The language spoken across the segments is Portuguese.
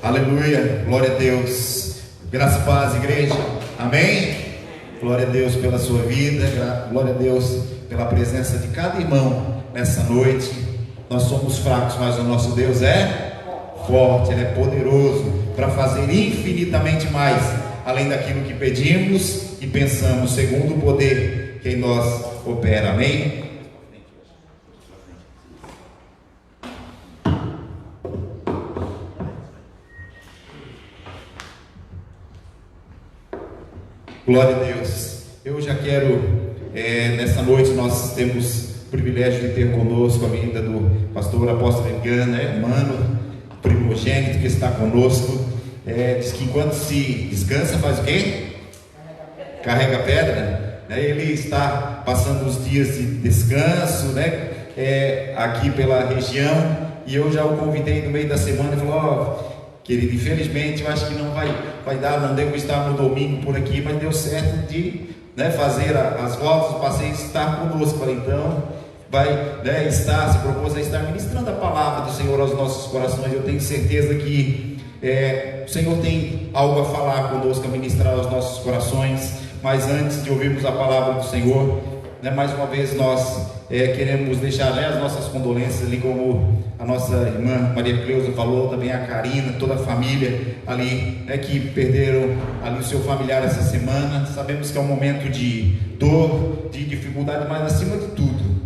Aleluia, glória a Deus. Graça e paz, igreja. Amém? Glória a Deus pela sua vida, glória a Deus pela presença de cada irmão nessa noite. Nós somos fracos, mas o nosso Deus é forte, Ele é poderoso para fazer infinitamente mais, além daquilo que pedimos e pensamos, segundo o poder que em nós opera. Amém? Glória a Deus. Eu já quero, nessa noite nós temos o privilégio de ter conosco a vinda do pastor apóstolo Edgar, Mano, primogênito que está conosco. Diz que enquanto se descansa, faz o quê? Carrega pedra. Ele está passando os dias de descanso, aqui pela região, e eu já o convidei no meio da semana e falou: querido, infelizmente eu acho que não vai dar, não devo estar no domingo por aqui, mas deu certo de fazer as voltas, o passeio, estar conosco. Falei, então vai se propôs a estar ministrando a palavra do Senhor aos nossos corações. Eu tenho certeza que o Senhor tem algo a falar conosco, a ministrar aos nossos corações. Mas antes de ouvirmos a palavra do Senhor, mais uma vez nós queremos deixar as nossas condolências ali, como a nossa irmã Maria Cleusa falou, também a Karina, toda a família ali, que perderam ali o seu familiar essa semana. Sabemos que é um momento de dor, de dificuldade, mas acima de tudo,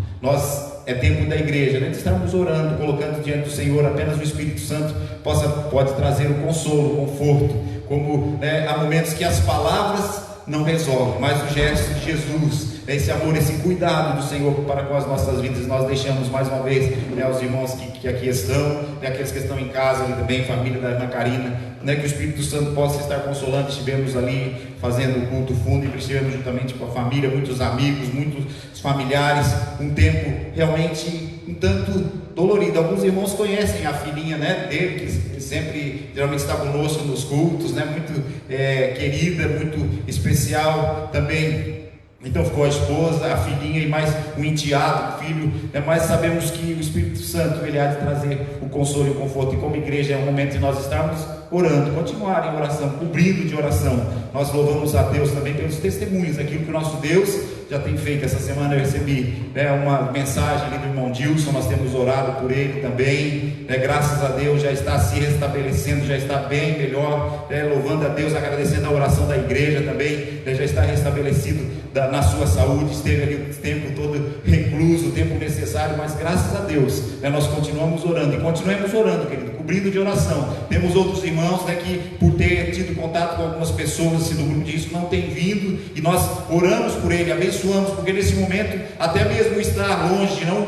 é tempo da igreja, de estarmos orando, colocando diante do Senhor. Apenas o Espírito Santo pode trazer o consolo, o conforto, como há momentos que as palavras não resolvem, mas o gesto de Jesus, esse amor, esse cuidado do Senhor para com as nossas vidas. Nós deixamos mais uma vez os irmãos que aqui estão, aqueles que estão em casa ali também, família da irmã Karina, que o Espírito Santo possa estar consolando. Estivemos ali fazendo o culto fúnebre, estivemos juntamente com a família, muitos amigos, muitos familiares, um tempo realmente um tanto dolorido. Alguns irmãos conhecem a filhinha dele, que sempre geralmente está conosco nos cultos, muito querida, muito especial também. Então ficou a esposa, a filhinha e mais um enteado, o filho, mas sabemos que o Espírito Santo, ele há de trazer o consolo e o conforto. E como igreja é um momento de nós estarmos orando, continuar em oração, cobrindo de oração. Nós louvamos a Deus também pelos testemunhos, aquilo que o nosso Deus já tem feito. Essa semana eu recebi uma mensagem ali do irmão Dilson, nós temos orado por ele também, graças a Deus já está se restabelecendo, já está bem melhor, louvando a Deus, agradecendo a oração da igreja também, já está restabelecido na sua saúde. Esteve ali o tempo todo recluso, o tempo necessário, mas graças a Deus, nós continuamos orando, e continuemos orando, querido, cobrindo de oração. Temos outros irmãos que, por ter tido contato com algumas pessoas do grupo de risco, não tem vindo, e nós oramos por ele, abençoamos, porque nesse momento, até mesmo estar longe, não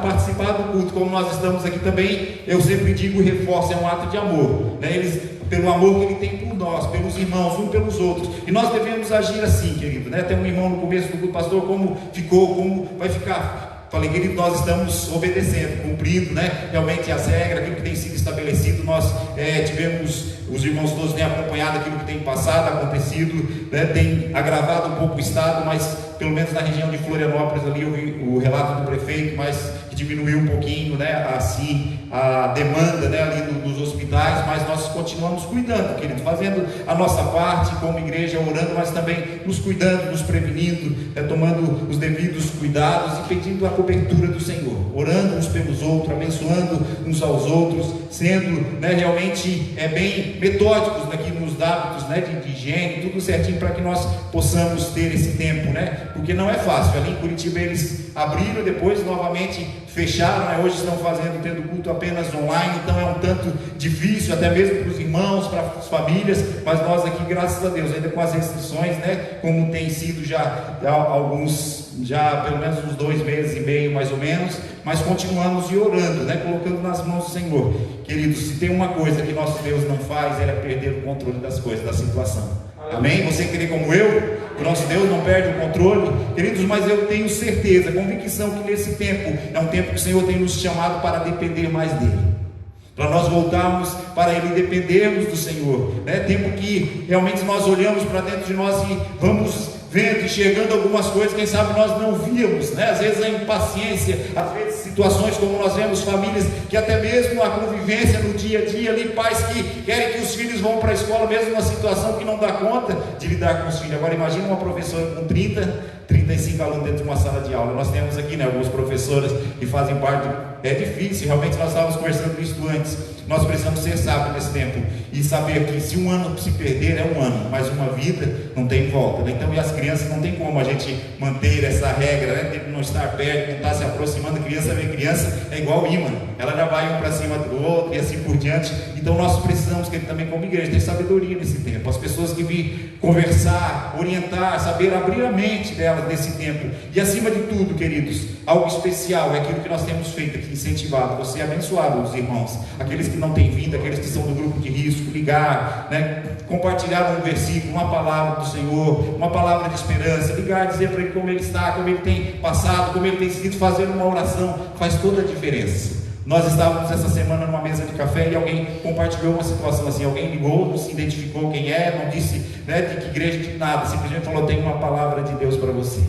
participar do culto, como nós estamos aqui também, eu sempre digo e reforço, é um ato de amor, pelo amor que ele tem por nós, pelos irmãos, uns pelos outros, e nós devemos agir assim, querido, Tem um irmão no começo do culto: pastor, como ficou, como vai ficar? Falei, querido, nós estamos obedecendo, cumprindo, realmente as regras, aquilo que tem sido estabelecido. Nós tivemos, os irmãos todos têm acompanhado aquilo que tem passado, acontecido, tem agravado um pouco o estado, mas pelo menos na região de Florianópolis ali eu vi o relato do prefeito, mas que diminuiu um pouquinho, assim, a demanda, ali nos hospitais, mas nós continuamos cuidando, querido, fazendo a nossa parte como igreja, orando, mas também nos cuidando, nos prevenindo, tomando os devidos cuidados e pedindo a cobertura do Senhor, orando uns pelos outros, abençoando uns aos outros, sendo realmente bem metódicos aqui nos hábitos de higiene, tudo certinho, para que nós possamos ter esse tempo, porque não é fácil. Ali em Curitiba eles abriram, depois novamente fecharam, hoje estão tendo culto apenas online, então é um tanto difícil, até mesmo para os irmãos, para as famílias, mas nós aqui, graças a Deus, ainda com as restrições, como tem sido já pelo menos uns 2 meses e meio mais ou menos, mas continuamos orando, colocando nas mãos do Senhor. Queridos, se tem uma coisa que nosso Deus não faz, é perder o controle das coisas, da situação. Amém? Você crê como eu? O nosso Deus não perde o controle, queridos, mas eu tenho certeza, convicção, que nesse tempo é um tempo que o Senhor tem nos chamado para depender mais dele, para nós voltarmos para ele, dependermos do Senhor, tempo que realmente nós olhamos para dentro de nós e vamos vendo, enxergando algumas coisas, quem sabe nós não víamos, às vezes a impaciência, às vezes situações como nós vemos, famílias que até mesmo a convivência no dia a dia ali, pais que querem que os filhos vão para a escola, mesmo numa situação que não dá conta de lidar com os filhos. Agora imagina uma professora com 35 alunos dentro de uma sala de aula. Nós temos aqui, algumas professoras que fazem parte, é difícil, realmente nós estávamos conversando isso antes. Nós precisamos ser sábios nesse tempo e saber que se um ano se perder é um ano, mas uma vida não tem volta, né? Então, e as crianças não tem como a gente manter essa regra, né? De não estar perto, não estar se aproximando. Criança vê criança, é igual imã, ela já vai um para cima do outro e assim por diante. Então nós precisamos que também, como igreja, ter sabedoria nesse tempo. As pessoas que vêm conversar, orientar, saber abrir a mente delas nesse tempo. E acima de tudo, queridos, algo especial é aquilo que nós temos feito aqui, incentivado. Você é abençoado, os irmãos, aqueles que não têm vindo, aqueles que são do grupo de risco, ligar, né? Compartilhar um versículo, uma palavra do Senhor, uma palavra de esperança, ligar, dizer para ele como ele está, como ele tem passado, como ele tem seguido, fazer uma oração, faz toda a diferença. Nós estávamos essa semana numa mesa de café e alguém compartilhou uma situação assim, alguém ligou, não se identificou quem é, não disse, né, de que igreja, de nada, simplesmente falou: tem uma palavra de Deus para você.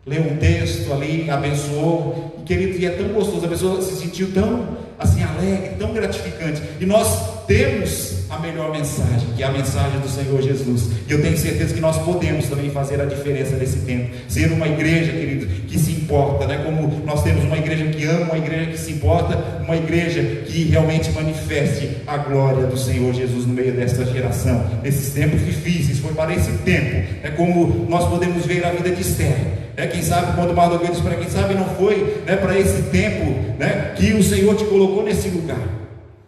Leu um texto ali, abençoou, e querido, e é tão gostoso, a pessoa se sentiu tão assim alegre, tão gratificante. E nós temos a melhor mensagem, que é a mensagem do Senhor Jesus, e eu tenho certeza que nós podemos também fazer a diferença nesse tempo, ser uma igreja, querido, que se importa, né? Como nós temos uma igreja que ama, uma igreja que se importa, uma igreja que realmente manifeste a glória do Senhor Jesus no meio desta geração, nesses tempos difíceis. Foi para esse tempo, é como nós podemos ver a vida de Esther. Quem sabe, quando Mardoqueu diz para quem sabe, não foi, né, para esse tempo, né, que o Senhor te colocou nesse lugar.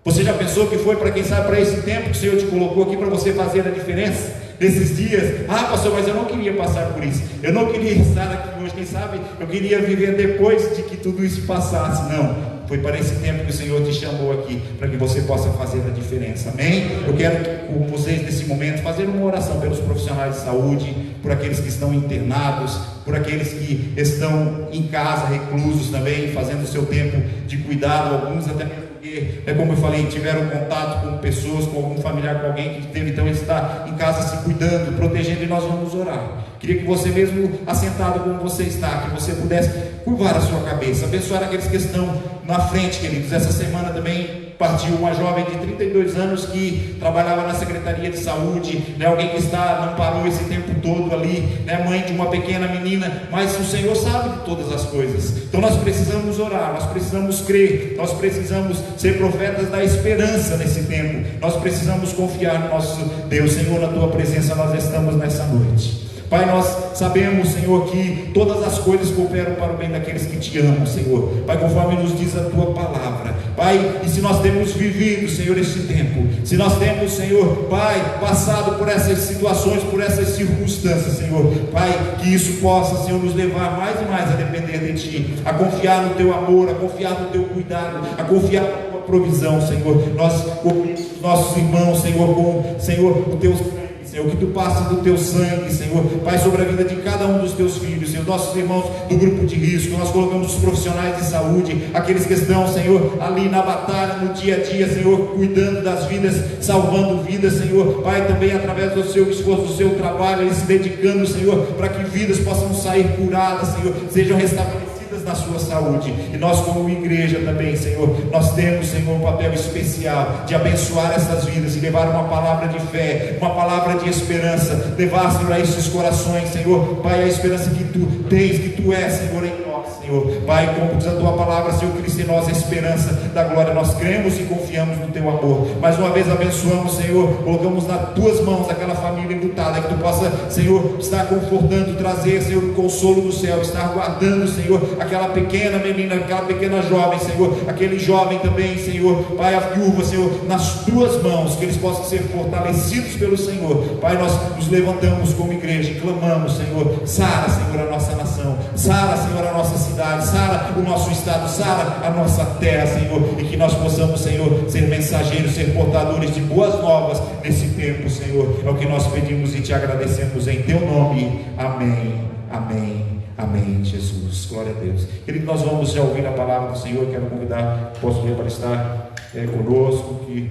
Você já pensou que foi para quem sabe, para esse tempo que o Senhor te colocou aqui para você fazer a diferença? Nesses dias, pastor, mas eu não queria passar por isso, eu não queria estar aqui hoje, quem sabe eu queria viver depois de que tudo isso passasse. Não, foi para esse tempo que o Senhor te chamou aqui, para que você possa fazer a diferença, amém? Eu quero com vocês nesse momento fazer uma oração pelos profissionais de saúde, por aqueles que estão internados, por aqueles que estão em casa, reclusos também, fazendo o seu tempo de cuidado, alguns até mesmo porque, como eu falei, tiveram contato com pessoas, com algum familiar, com alguém que teve, então ele está em casa se cuidando, protegendo, e nós vamos orar. Queria que você mesmo, assentado como você está, que você pudesse curvar a sua cabeça, abençoar aqueles que estão na frente, queridos. Essa semana também partiu uma jovem de 32 anos que trabalhava na Secretaria de Saúde, né? Alguém que não parou esse tempo todo ali, né? Mãe de uma pequena menina, mas o Senhor sabe de todas as coisas. Então nós precisamos orar, nós precisamos crer, nós precisamos ser profetas da esperança nesse tempo. Nós precisamos confiar no nosso Deus. Senhor, na tua presença nós estamos nessa noite. Pai, nós sabemos, Senhor, que todas as coisas cooperam para o bem daqueles que te amam, Senhor. Pai, conforme nos diz a tua palavra, Pai, e se nós temos vivido, Senhor, este tempo, se nós temos, Senhor, Pai, passado por essas situações, por essas circunstâncias, Senhor, Pai, que isso possa, Senhor, nos levar mais e mais a depender de ti, a confiar no teu amor, a confiar no teu cuidado, a confiar na tua provisão, Senhor. Nós cobrimos os nossos irmãos, Senhor, com, Senhor, o teu Senhor, que tu passes do teu sangue, Senhor, Pai, sobre a vida de cada um dos teus filhos, Senhor, nossos irmãos do grupo de risco. Nós colocamos os profissionais de saúde, aqueles que estão, Senhor, ali na batalha, no dia a dia, Senhor, cuidando das vidas, salvando vidas, Senhor, Pai, também através do seu esforço, do seu trabalho, eles se dedicando, Senhor, para que vidas possam sair curadas, Senhor, sejam restabelecidas na sua saúde. E nós, como igreja também, Senhor, nós temos, Senhor, um papel especial de abençoar essas vidas e levar uma palavra de fé, uma palavra de esperança, levar, Senhor, a esses corações, Senhor, Pai, a esperança que tu tens, que tu és, Senhor, em nós, Senhor, Pai, como diz a tua palavra, Senhor, Cristo em nós, a esperança da glória. Nós cremos e confiamos no teu amor. Mais uma vez abençoamos, Senhor, colocamos nas tuas mãos aquela família enlutada, que tu possa, Senhor, estar confortando, trazer, Senhor, o consolo do céu, estar guardando, Senhor, aquela pequena menina, aquela pequena jovem, Senhor, aquele jovem também, Senhor, Pai, a viúva, Senhor, nas tuas mãos, que eles possam ser fortalecidos pelo Senhor. Pai, nós nos levantamos como igreja e clamamos, Senhor, sara, Senhor, a nossa nação, sara, Senhor, a nossa cidade, sara o nosso estado, sara a nossa terra, Senhor, e que nós possamos, Senhor, ser mensageiros, ser portadores de boas novas nesse tempo, Senhor. É o que nós pedimos e te agradecemos em teu nome. Amém, amém, amém, Jesus. Glória a Deus. Querido, nós vamos já ouvir a palavra do Senhor. Quero convidar o apóstolo para estar conosco, que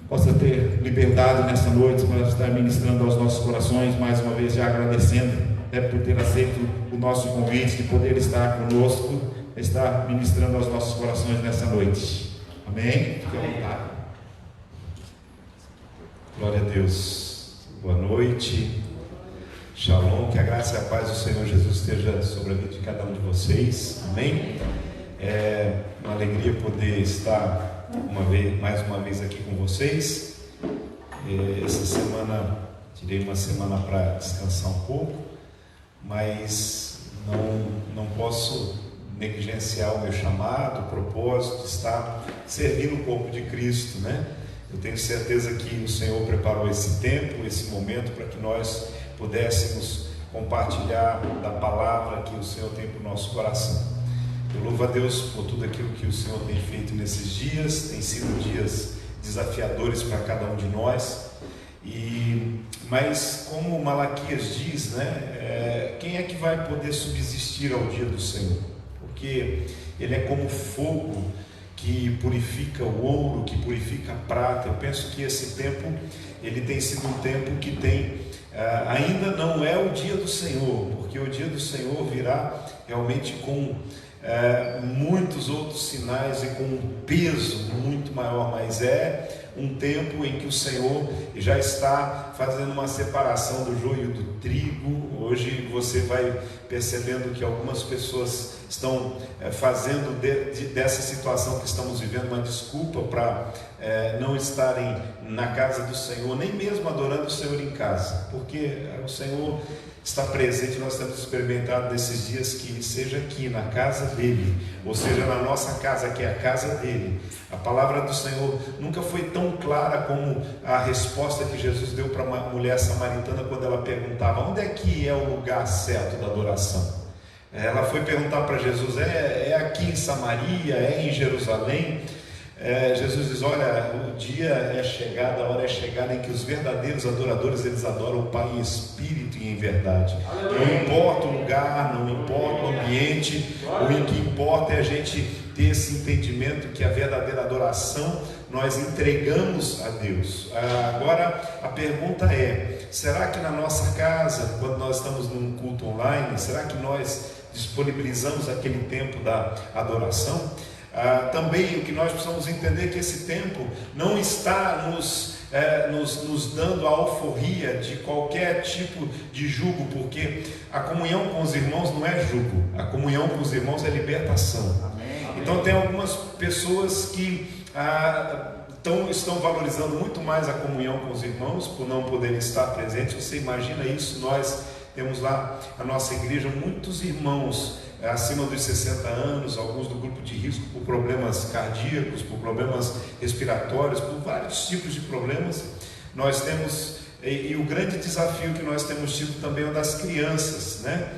possa ter liberdade nessa noite para estar ministrando aos nossos corações, mais uma vez já agradecendo, por ter aceito o nosso convite de poder estar conosco estar ministrando aos nossos corações nessa noite. Amém? Fique à vontade. Glória a Deus. Boa noite. Shalom. Que a graça e a paz do Senhor Jesus esteja sobre a vida de cada um de vocês. Amém? É uma alegria poder estar mais uma vez aqui com vocês. Essa semana tirei uma semana para descansar um pouco, mas não posso negligenciar o meu chamado, o propósito de estar servindo o corpo de Cristo, né? Eu tenho certeza que o Senhor preparou esse tempo, esse momento, para que nós pudéssemos compartilhar da palavra que o Senhor tem para o nosso coração. Eu louvo a Deus por tudo aquilo que o Senhor tem feito nesses dias. Tem sido dias desafiadores para cada um de nós. Mas como Malaquias diz, né, quem é que vai poder subsistir ao dia do Senhor? Porque Ele é como fogo que purifica o ouro, que purifica a prata. Eu penso que esse tempo, ele tem sido um tempo que ainda não é o dia do Senhor, porque o dia do Senhor virá realmente com muitos outros sinais e com um peso muito maior, mas é um tempo em que o Senhor já está fazendo uma separação do joio e do trigo. Hoje você vai percebendo que algumas pessoas estão fazendo dessa situação que estamos vivendo uma desculpa para não estarem na casa do Senhor, nem mesmo adorando o Senhor em casa, porque o Senhor está presente. Nós temos experimentado nesses dias que seja aqui na casa dele, ou seja na nossa casa, que é a casa dele, a palavra do Senhor nunca foi tão clara como a resposta que Jesus deu para uma mulher samaritana quando ela perguntava: onde é que é o lugar certo da adoração? Ela foi perguntar para Jesus: é aqui em Samaria, é em Jerusalém? Jesus diz: olha, o dia é chegado, a hora é chegada em que os verdadeiros adoradores, eles adoram o Pai em espírito e em verdade. Não importa o lugar, não importa o ambiente, o que importa é a gente ter esse entendimento que a verdadeira adoração nós entregamos a Deus. Agora a pergunta é: será que na nossa casa, quando nós estamos num culto online, será que nós disponibilizamos aquele tempo da adoração? Também o que nós precisamos entender é que esse tempo não está nos dando a alforria de qualquer tipo de jugo, porque a comunhão com os irmãos não é jugo, a comunhão com os irmãos é libertação. Amém. Então tem algumas pessoas que estão valorizando muito mais a comunhão com os irmãos por não poderem estar presentes. Você imagina isso? Nós temos lá a nossa igreja muitos irmãos acima dos 60 anos, alguns do grupo de risco por problemas cardíacos, por problemas respiratórios, por vários tipos de problemas. Nós temos, e o grande desafio que nós temos tido também é o das crianças, né?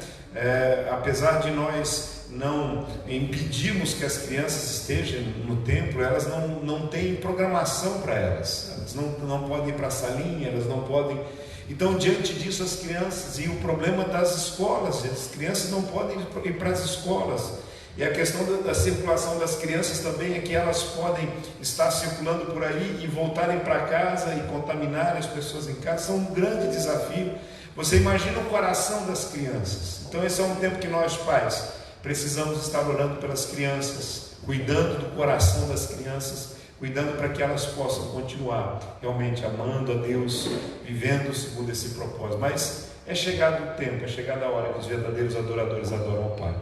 Apesar de nós não impedirmos que as crianças estejam no templo, elas não têm programação para elas. Elas não podem ir para a salinha, elas não podem. Então, diante disso, as crianças, e o problema das escolas, as crianças não podem ir para as escolas, e a questão da circulação das crianças também é que elas podem estar circulando por aí e voltarem para casa e contaminar as pessoas em casa. Isso é um grande desafio. Você imagina o coração das crianças. Então esse é um tempo que nós, pais, precisamos estar orando pelas crianças, cuidando do coração das crianças, cuidando para que elas possam continuar realmente amando a Deus, vivendo segundo esse propósito. Mas é chegado o tempo, é chegada a hora que os verdadeiros adoradores adoram ao Pai.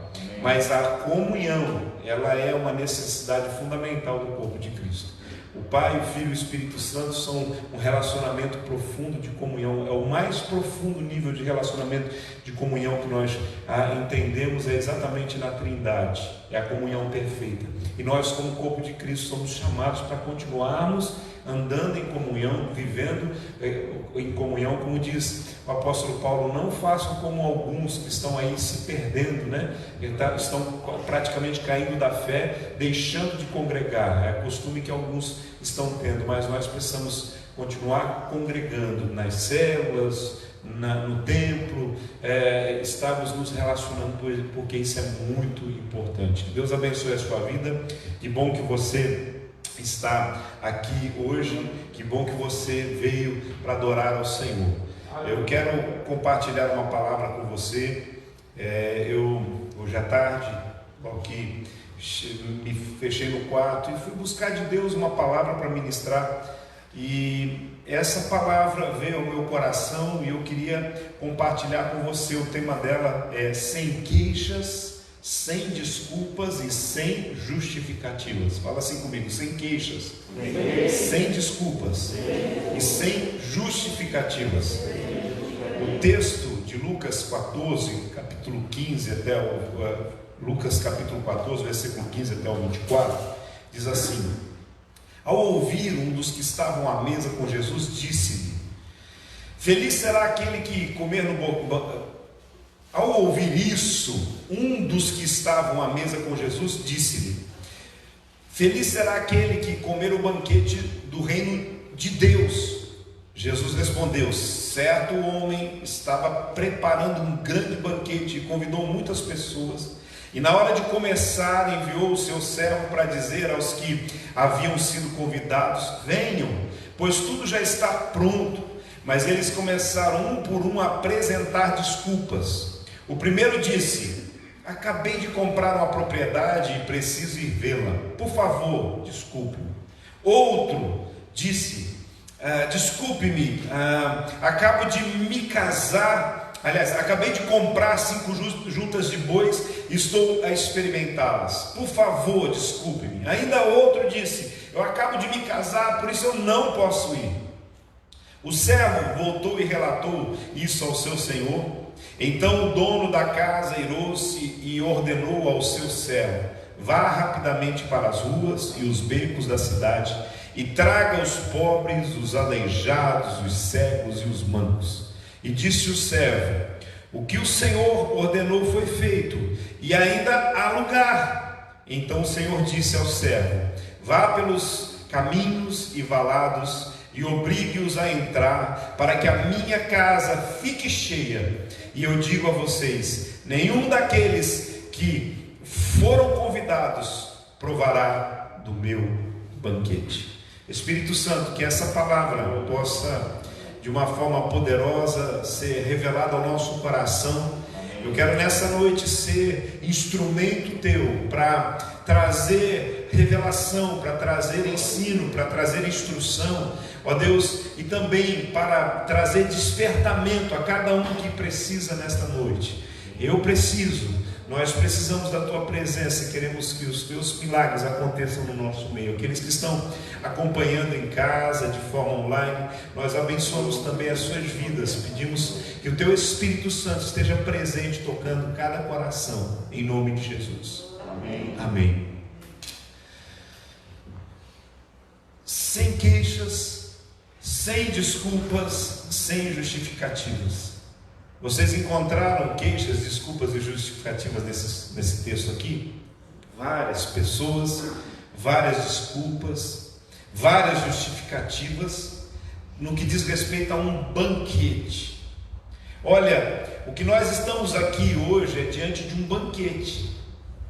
Mas a comunhão, ela é uma necessidade fundamental do corpo de Cristo. O Pai, o Filho e o Espírito Santo são um relacionamento profundo de comunhão. É o mais profundo nível de relacionamento de comunhão que nós entendemos, é exatamente na Trindade. É a comunhão perfeita. E nós, como corpo de Cristo, somos chamados para continuarmos andando em comunhão, vivendo em comunhão, como diz o apóstolo Paulo: não façam como alguns que estão aí se perdendo, né? Estão praticamente caindo da fé, deixando de congregar. É costume que alguns estão tendo, mas nós precisamos continuar congregando nas células, no templo, estarmos nos relacionando, porque isso é muito importante. Que Deus abençoe a sua vida. Que bom que você está aqui hoje, que bom que você veio para adorar ao Senhor. Eu quero compartilhar uma palavra com você. Hoje à tarde logo que me fechei no quarto e fui buscar de Deus uma palavra para ministrar, e essa palavra veio ao meu coração e eu queria compartilhar com você. O tema dela é sem queixas, sem desculpas e sem justificativas. Fala assim comigo: sem queixas, sem desculpas e sem justificativas. O texto de Lucas 14, capítulo 15 até Lucas capítulo 14, versículo 15 até o 24, diz assim: ao ouvir, um dos que estavam à mesa com Jesus disse-lhe: feliz será aquele que comer no... Ao ouvir isso, um dos que estavam à mesa com Jesus disse-lhe: feliz será aquele que comer o banquete do reino de Deus. Jesus respondeu: certo homem estava preparando um grande banquete e convidou muitas pessoas. E na hora de começar, enviou o seu servo para dizer aos que haviam sido convidados: venham, pois tudo já está pronto. Mas eles começaram um por um a apresentar desculpas. O primeiro disse: acabei de comprar uma propriedade e preciso ir vê-la, por favor, desculpe-me. Outro disse: desculpe-me, acabo de me casar. Aliás, acabei de comprar 5 juntas de bois e estou a experimentá-las. Por favor, desculpe-me. Ainda outro disse: eu acabo de me casar, por isso eu não posso ir. O servo voltou e relatou isso ao seu senhor. Então o dono da casa irou-se e ordenou ao seu servo: vá rapidamente para as ruas e os becos da cidade e traga os pobres, os aleijados, os cegos e os mancos. E disse o servo: o que o Senhor ordenou foi feito, e ainda há lugar. Então o Senhor disse ao servo: vá pelos caminhos e valados e obrigue-os a entrar, para que a minha casa fique cheia. E eu digo a vocês: nenhum daqueles que foram convidados provará do meu banquete. Espírito Santo, que essa palavra possa de uma forma poderosa ser revelada ao nosso coração. Eu quero nessa noite ser instrumento teu para trazer revelação, para trazer ensino, para trazer instrução, ó Deus, e também para trazer despertamento a cada um que precisa nesta noite. Nós precisamos da tua presença e queremos que os teus milagres aconteçam no nosso meio. Aqueles que estão acompanhando em casa, de forma online, nós abençoamos também as suas vidas. Pedimos que o teu Espírito Santo esteja presente, tocando cada coração, em nome de Jesus. Amém. Amém. Sem queixas, sem desculpas, sem justificativas. Vocês encontraram queixas, desculpas e justificativas nesse texto aqui? Várias pessoas, várias desculpas, várias justificativas no que diz respeito a um banquete. Olha, o que nós estamos aqui hoje é diante de um banquete.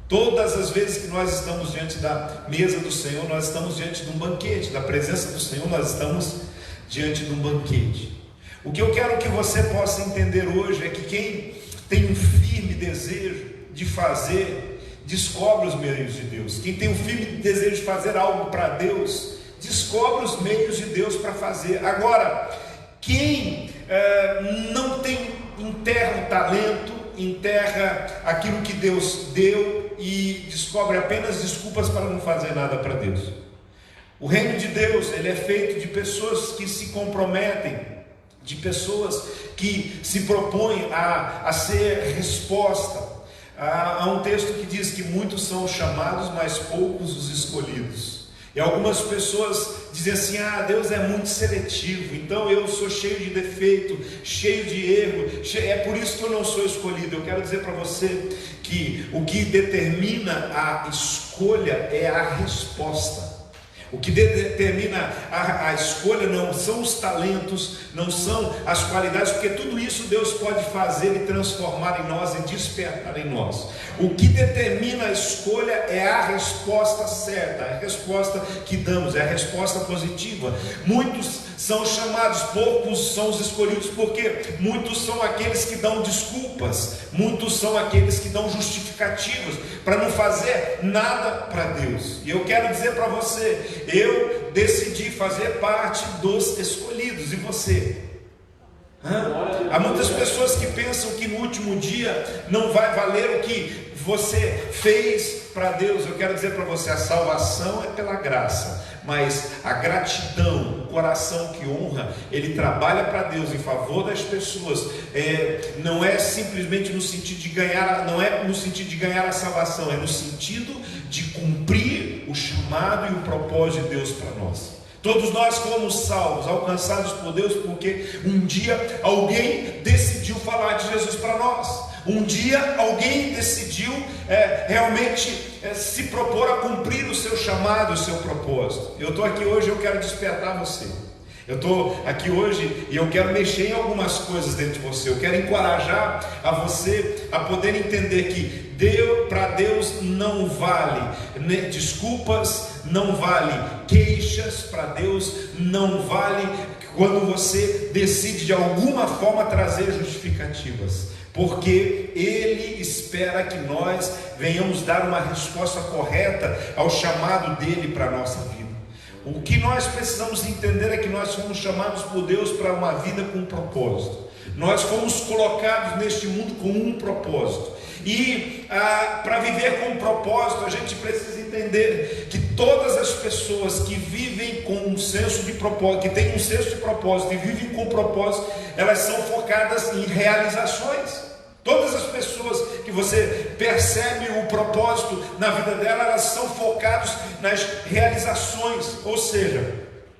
Todas as vezes que nós estamos diante da mesa do Senhor, nós estamos diante de um banquete. Da presença do Senhor, nós estamos diante de um banquete. O que eu quero que você possa entender hoje é que quem tem um firme desejo de fazer, descobre os meios de Deus. Quem tem um firme desejo de fazer algo para Deus, descobre os meios de Deus para fazer. Agora, quem não tem, enterra o talento, enterra aquilo que Deus deu e descobre apenas desculpas para não fazer nada para Deus. O reino de Deus, ele é feito de pessoas que se comprometem, de pessoas que se propõem a ser resposta. Há um texto que diz que muitos são os chamados, mas poucos os escolhidos. E algumas pessoas dizem assim: Deus é muito seletivo, então eu sou cheio de defeito, cheio de erro, é por isso que eu não sou escolhido. Eu quero dizer para você que o que determina a escolha é a resposta. O que determina a escolha não são os talentos, não são as qualidades, porque tudo isso Deus pode fazer e transformar em nós e despertar em nós. O que determina a escolha é a resposta certa, a resposta que damos, é a resposta positiva. Muitos são chamados, poucos são os escolhidos, porque muitos são aqueles que dão desculpas, muitos são aqueles que dão justificativas para não fazer nada para Deus. E eu quero dizer para você, eu decidi fazer parte dos escolhidos. E você? Há muitas pessoas que pensam que no último dia não vai valer o que você fez para Deus. Eu quero dizer para você, a salvação é pela graça, mas a gratidão, o coração que honra, ele trabalha para Deus em favor das pessoas. Não é simplesmente no sentido de ganhar, não é no sentido de ganhar a salvação, é no sentido de cumprir o chamado e o propósito de Deus para nós. Todos nós fomos salvos, alcançados por Deus, porque um dia alguém decidiu falar de Jesus para nós. Um dia alguém decidiu realmente se propor a cumprir o seu chamado, o seu propósito. Eu estou aqui hoje, eu quero despertar você. Eu estou aqui hoje e eu quero mexer em algumas coisas dentro de você. Eu quero encorajar a você a poder entender que para Deus não vale desculpas, não vale queixas, para Deus não vale quando você decide de alguma forma trazer justificativas, porque Ele espera que nós venhamos dar uma resposta correta ao chamado dEle para a nossa vida. O que nós precisamos entender é que nós fomos chamados por Deus para uma vida com um propósito. Nós fomos colocados neste mundo com um propósito. E para viver com um propósito, a gente precisa entender que todas as pessoas que vivem com um senso de propósito, que têm um senso de propósito e vivem com propósito, elas são focadas em realizações. Todas as pessoas que você percebe o propósito na vida dela, elas são focadas nas realizações. Ou seja,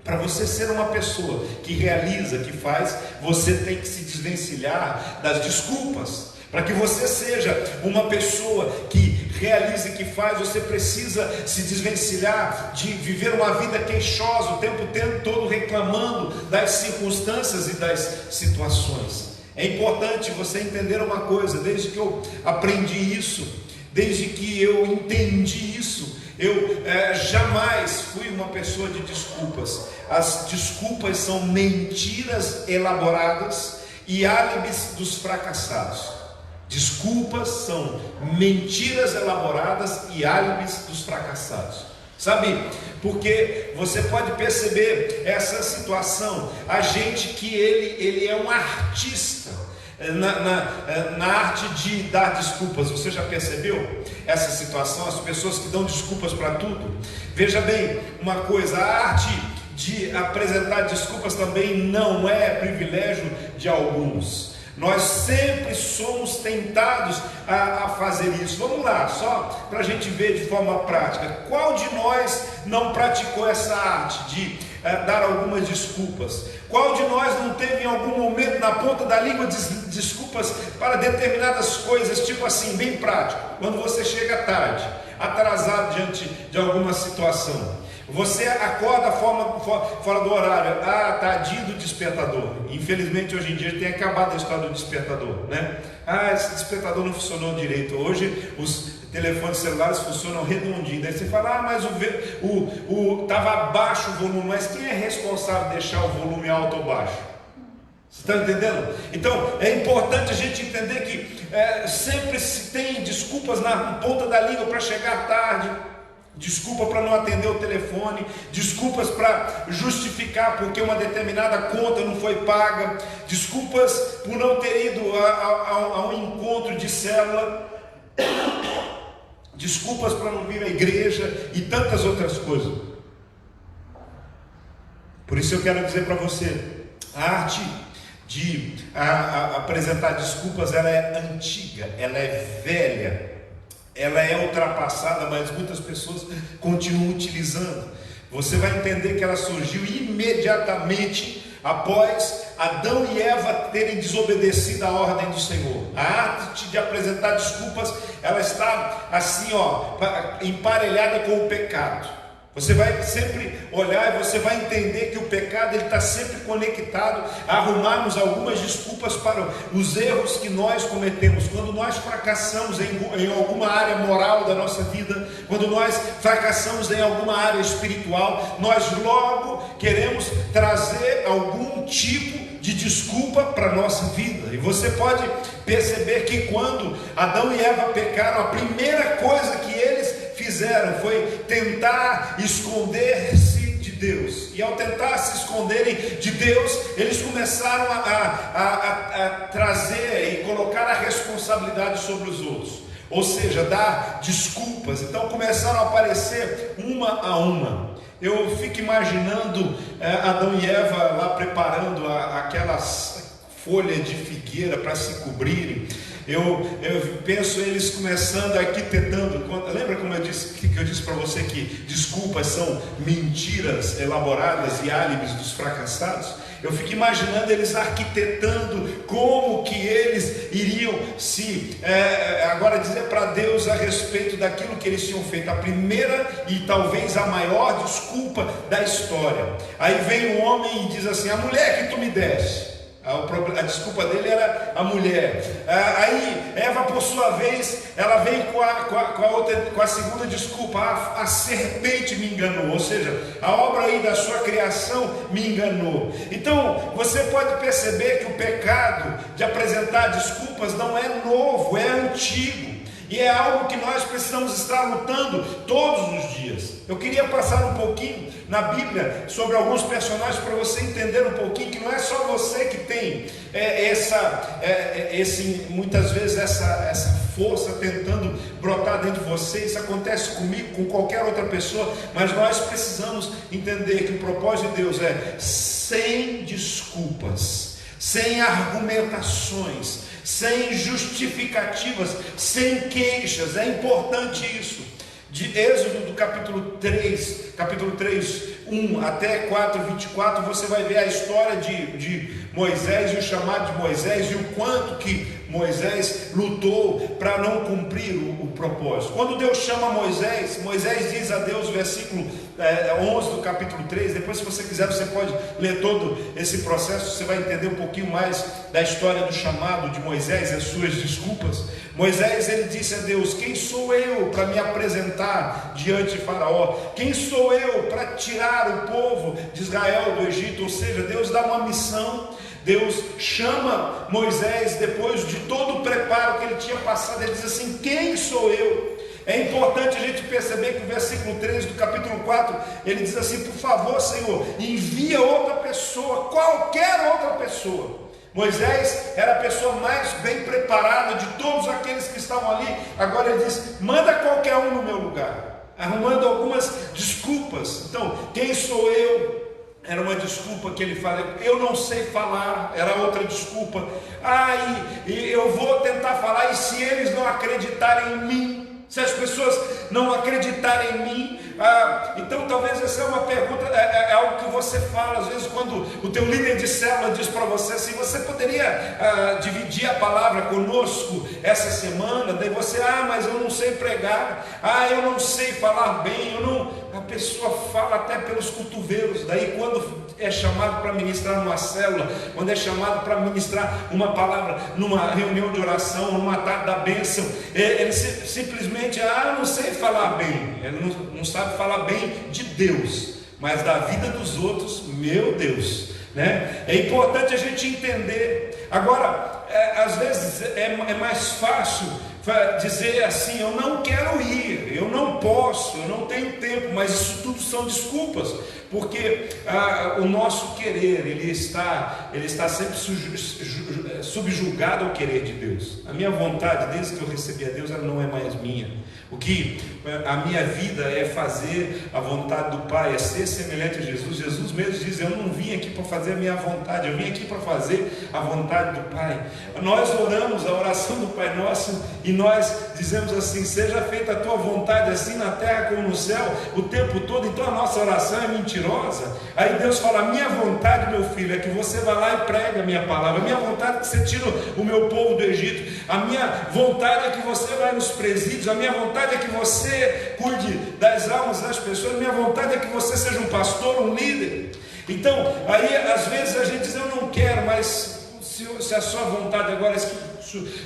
para você ser uma pessoa que realiza, que faz, você tem que se desvencilhar das desculpas. Para que você seja uma pessoa que realiza e que faz, você precisa se desvencilhar de viver uma vida queixosa, o tempo todo reclamando das circunstâncias e das situações. É importante você entender uma coisa, desde que eu aprendi isso, desde que eu entendi isso, eu jamais fui uma pessoa de desculpas. As desculpas são mentiras elaboradas e álibis dos fracassados. Desculpas são mentiras elaboradas e álibis dos fracassados. Sabe, porque você pode perceber essa situação. A gente que ele é um artista na arte de dar desculpas. Você já percebeu essa situação? As pessoas que dão desculpas para tudo. Veja bem uma coisa, a arte de apresentar desculpas também não é privilégio de alguns. Nós sempre somos tentados a fazer isso. Vamos lá, só para a gente ver de forma prática. Qual de nós não praticou essa arte de dar algumas desculpas? Qual de nós não teve em algum momento na ponta da língua desculpas para determinadas coisas, tipo assim, bem prático? Quando você chega tarde, atrasado diante de alguma situação, você acorda fora do horário. Tadinho do despertador. Infelizmente hoje em dia tem acabado a história do despertador, né? Esse despertador não funcionou direito. Hoje os telefones celulares funcionam redondinho. Daí você fala, mas estava baixo o volume. Mas quem é responsável de deixar o volume alto ou baixo? Você está entendendo? Então é importante a gente entender que sempre se tem desculpas na ponta da língua para chegar tarde, desculpa para não atender o telefone, desculpas para justificar porque uma determinada conta não foi paga, desculpas por não ter ido a um encontro de célula, desculpas para não vir à igreja e tantas outras coisas. Por isso eu quero dizer para você, a arte de apresentar desculpas, ela é antiga, ela é velha, ela é ultrapassada, mas muitas pessoas continuam utilizando. Você vai entender que ela surgiu imediatamente após Adão e Eva terem desobedecido a ordem do Senhor. A arte de apresentar desculpas, ela está assim, emparelhada com o pecado. Você vai sempre olhar e você vai entender que o pecado está sempre conectado a arrumarmos algumas desculpas para os erros que nós cometemos. Quando nós fracassamos em alguma área moral da nossa vida, quando nós fracassamos em alguma área espiritual, nós logo queremos trazer algum tipo de desculpa para a nossa vida. E você pode perceber que quando Adão e Eva pecaram, a primeira coisa que eles fizeram foi tentar esconder-se de Deus. E ao tentar se esconderem de Deus, eles começaram a trazer e colocar a responsabilidade sobre os outros, ou seja, dar desculpas. Então começaram a aparecer uma a uma. Eu fico imaginando Adão e Eva lá preparando aquelas folhas de figueira para se cobrirem. Eu penso eles começando arquitetando. Lembra como eu disse para você que desculpas são mentiras elaboradas e álibis dos fracassados? Eu fico imaginando eles arquitetando como que eles iriam agora dizer para Deus a respeito daquilo que eles tinham feito. A primeira e talvez a maior desculpa da história. Aí vem um homem e diz assim: a mulher que tu me deste. A desculpa dele era a mulher. Aí Eva, por sua vez, ela vem com a segunda desculpa: a serpente me enganou, ou seja, a obra aí da sua criação me enganou. Então você pode perceber que o pecado de apresentar desculpas não é novo, é antigo. E é algo que nós precisamos estar lutando todos os dias. Eu queria passar um pouquinho na Bíblia sobre alguns personagens para você entender um pouquinho que não é só você que tem muitas vezes essa força tentando brotar dentro de você. Isso acontece comigo, com qualquer outra pessoa, mas nós precisamos entender que o propósito de Deus é sem desculpas, sem argumentações, sem justificativas, sem queixas. É importante isso. De Êxodo do capítulo 3, 1 até 4, 24, você vai ver a história de Moisés e o chamado de Moisés e o quanto que Moisés lutou para não cumprir o propósito. Quando Deus chama Moisés, Moisés diz a Deus, versículo 11 do capítulo 3, depois se você quiser você pode ler todo esse processo, você vai entender um pouquinho mais da história do chamado de Moisés e as suas desculpas. Moisés, ele disse a Deus: quem sou eu para me apresentar diante de Faraó? Quem sou eu para tirar o povo de Israel do Egito? Ou seja, Deus dá uma missão. Deus chama Moisés depois de todo o preparo que ele tinha passado. Ele diz assim: quem sou eu? É importante a gente perceber que o versículo 13 do capítulo 4, ele diz assim: por favor, Senhor, envia outra pessoa, qualquer outra pessoa. Moisés era a pessoa mais bem preparada de todos aqueles que estavam ali. Agora ele diz: manda qualquer um no meu lugar, arrumando algumas desculpas. Então, quem sou eu? Era uma desculpa que ele fala. Eu não sei falar, era outra desculpa. Eu vou tentar falar, e se eles não acreditarem em mim, se as pessoas não acreditarem em mim, então talvez essa é uma pergunta, é algo que você fala às vezes quando o teu líder de célula diz para você assim: você poderia dividir a palavra conosco essa semana? Daí você: mas eu não sei pregar, eu não sei falar bem, a pessoa fala até pelos cotovelos. Daí quando é chamado para ministrar numa célula, quando é chamado para ministrar uma palavra numa reunião de oração, numa tarde da bênção, ele simplesmente: eu não sei falar bem. Ele não sabe falar bem de Deus, mas da vida dos outros, meu Deus, né? É importante a gente entender. Agora, às vezes é mais fácil dizer assim: eu não quero ir, eu não posso, eu não tenho tempo. Mas isso tudo são desculpas, porque o nosso querer, ele está sempre subjugado ao querer de Deus. A minha vontade, desde que eu recebi a Deus, ela não é mais minha. A minha vida é fazer a vontade do Pai, é ser semelhante a Jesus. Jesus mesmo diz: eu não vim aqui para fazer a minha vontade, eu vim aqui para fazer a vontade do Pai. Nós oramos a oração do Pai Nosso e nós dizemos assim: seja feita a tua vontade, assim na terra como no céu, o tempo todo. Então a nossa oração é mentirosa. Aí Deus fala: a minha vontade, meu filho, é que você vá lá e pregue a minha palavra. A minha vontade é que você tire o meu povo do Egito. A minha vontade é que você vá nos presídios. A minha vontade vontade é que você cuide das almas das pessoas, minha vontade é que você seja um pastor, um líder. Então, aí às vezes a gente diz, eu não quero, mas se a sua vontade agora é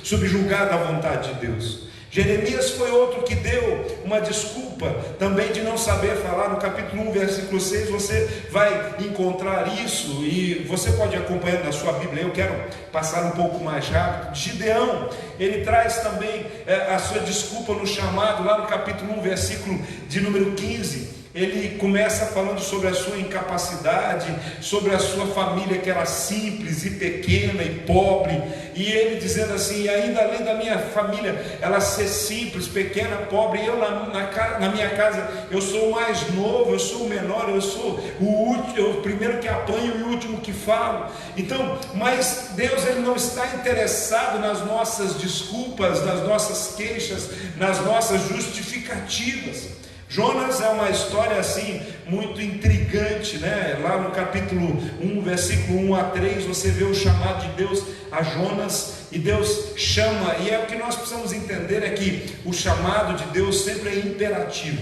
subjugada à vontade de Deus. Jeremias foi outro que deu uma desculpa também de não saber falar. No capítulo 1, versículo 6, você vai encontrar isso, e você pode acompanhar na sua Bíblia. Eu quero passar um pouco mais rápido. Gideão, ele traz também a sua desculpa no chamado, lá no capítulo 1, versículo de número 15. Ele começa falando sobre a sua incapacidade, sobre a sua família que era simples e pequena e pobre, e ele dizendo assim, e ainda além da minha família ela ser simples, pequena, pobre, eu na minha casa, eu sou o mais novo, eu sou o menor, eu sou o primeiro que apanho e o último que falo. Então, mas Deus, ele não está interessado nas nossas desculpas, nas nossas queixas, nas nossas justificativas. Jonas é uma história assim muito intrigante, né? Lá no capítulo 1, versículo 1 a 3, você vê o chamado de Deus a Jonas, e Deus chama, e é o que nós precisamos entender, é que o chamado de Deus sempre é imperativo.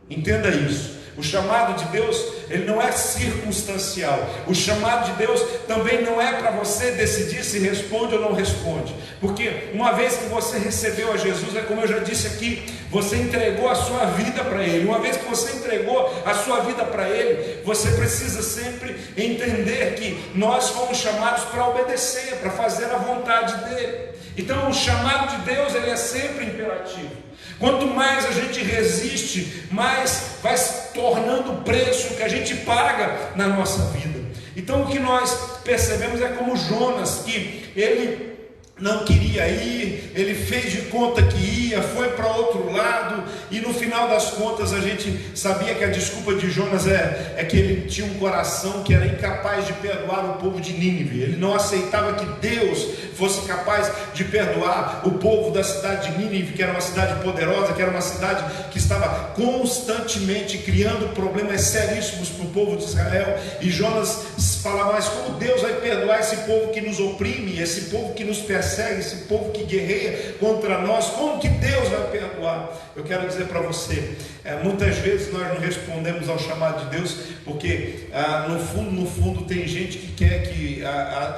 Entenda isso. O chamado de Deus, ele não é circunstancial. O chamado de Deus também não é para você decidir se responde ou não responde, porque uma vez que você recebeu a Jesus, é como eu já disse aqui, você entregou a sua vida para Ele. Uma vez que você entregou a sua vida para Ele, você precisa sempre entender que nós fomos chamados para obedecer, para fazer a vontade dEle. Então o chamado de Deus, ele é sempre imperativo. Quanto mais a gente resiste, mais vai se tornando o preço que a gente paga na nossa vida. Então o que nós percebemos é como Jonas, que ele não queria ir, ele fez de conta que ia, foi para outro lado, e no final das contas a gente sabia que a desculpa de Jonas é que ele tinha um coração que era incapaz de perdoar o povo de Nínive. Ele não aceitava que Deus fosse capaz de perdoar o povo da cidade de Nínive, que era uma cidade poderosa, que era uma cidade que estava constantemente criando problemas seríssimos para o povo de Israel. E Jonas falava, mas como Deus vai perdoar esse povo que nos oprime, esse povo que nos persegue, esse povo que guerreia contra nós? Como que Deus vai perdoar? Eu quero dizer para você, muitas vezes nós não respondemos ao chamado de Deus, porque no fundo tem gente que quer que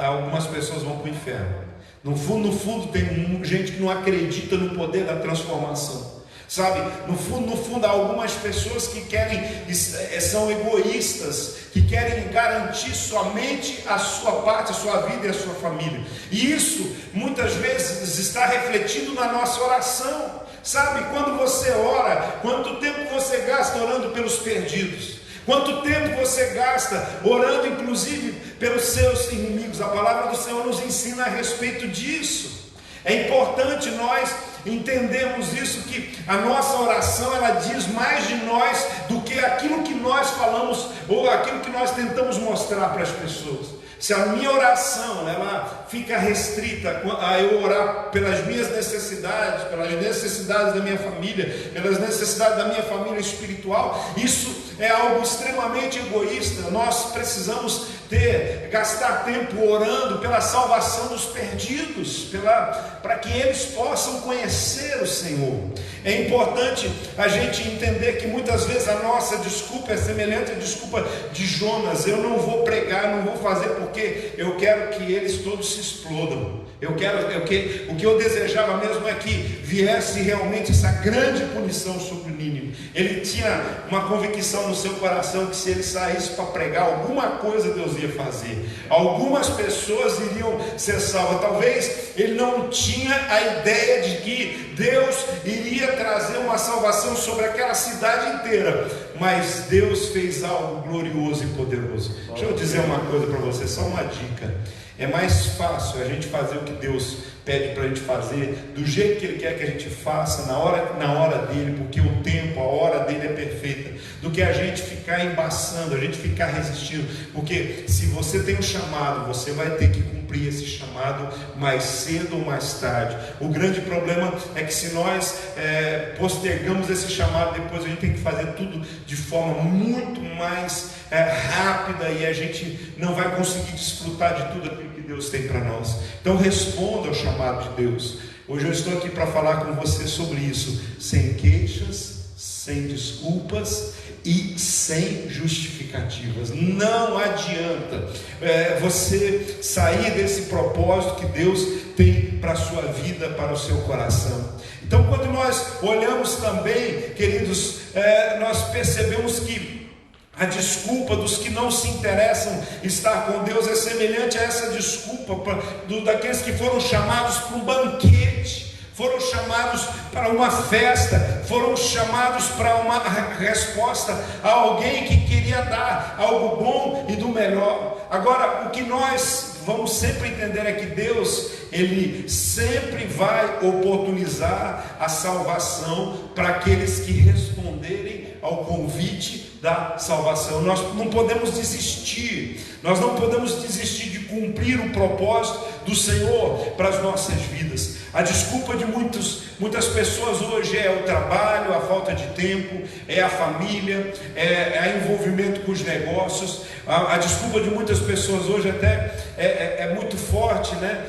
algumas pessoas vão para o inferno. No fundo tem gente que não acredita no poder da transformação. Sabe, no fundo há algumas pessoas que são egoístas, que querem garantir somente a sua parte, a sua vida e a sua família. E isso muitas vezes está refletido na nossa oração. Sabe, quando você ora, quanto tempo você gasta orando pelos perdidos? Quanto tempo você gasta orando inclusive pelos seus inimigos? A palavra do Senhor nos ensina a respeito disso. É importante nós entendermos isso, que a nossa oração, ela diz mais de nós do que aquilo que nós falamos ou aquilo que nós tentamos mostrar para as pessoas. Se a minha oração ela fica restrita a eu orar pelas minhas necessidades, pelas necessidades da minha família, pelas necessidades da minha família espiritual, isso é algo extremamente egoísta. Nós precisamos gastar tempo orando pela salvação dos perdidos, para que eles possam conhecer o Senhor. É importante a gente entender que muitas vezes a nossa desculpa é semelhante à desculpa de Jonas. Eu não vou pregar, não vou fazer porque eu quero que eles todos se explodam. O que eu desejava mesmo é que viesse realmente essa grande punição sobre o Nínive. Ele tinha uma convicção no seu coração que se ele saísse para pregar, alguma coisa Deus ia fazer. Algumas pessoas iriam ser salvas. Talvez ele não tinha a ideia de que Deus iria trazer uma salvação sobre aquela cidade inteira, mas Deus fez algo glorioso e poderoso. Deixa eu dizer uma coisa para você, só uma dica. É mais fácil a gente fazer o que Deus pede para a gente fazer, do jeito que Ele quer que a gente faça, na hora dele, porque o tempo, a hora dele é perfeita, do que a gente ficar embaçando, a gente ficar resistindo. Porque se você tem um chamado, você vai ter que cumprir esse chamado mais cedo ou mais tarde. O grande problema é que se nós postergamos esse chamado, depois a gente tem que fazer tudo de forma muito mais rápida, e a gente não vai conseguir desfrutar de tudo aquilo que Deus tem para nós. Então responda ao chamado de Deus. Hoje eu estou aqui para falar com você sobre isso, sem queixas, sem desculpas e sem justificativas. Não adianta você sair desse propósito que Deus tem para a sua vida, para o seu coração. Então, quando nós olhamos também, queridos, nós percebemos que a desculpa dos que não se interessam estar com Deus é semelhante a essa desculpa daqueles que foram chamados para um banquete, foram chamados para uma festa, foram chamados para uma resposta a alguém que queria dar algo bom e do melhor. Agora, o que nós vamos sempre entender é que Deus, Ele sempre vai oportunizar a salvação para aqueles que responderem ao convite da salvação. Nós não podemos desistir, nós não podemos desistir de cumprir o propósito do Senhor para as nossas vidas. A desculpa de muitas pessoas hoje é o trabalho, a falta de tempo, é a família, é envolvimento com os negócios. A desculpa de muitas pessoas hoje até é muito forte, né?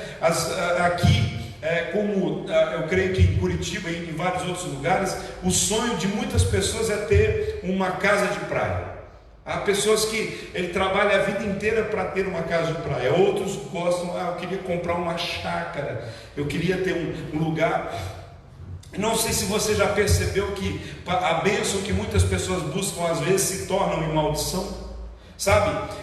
Aqui, como eu creio que em Curitiba e em vários outros lugares, o sonho de muitas pessoas é ter uma casa de praia. Há pessoas que ele trabalha a vida inteira para ter uma casa de praia. Outros gostam, eu queria comprar uma chácara, eu queria ter um lugar. Não sei se você já percebeu que a bênção que muitas pessoas buscam às vezes se torna uma maldição. Sabe,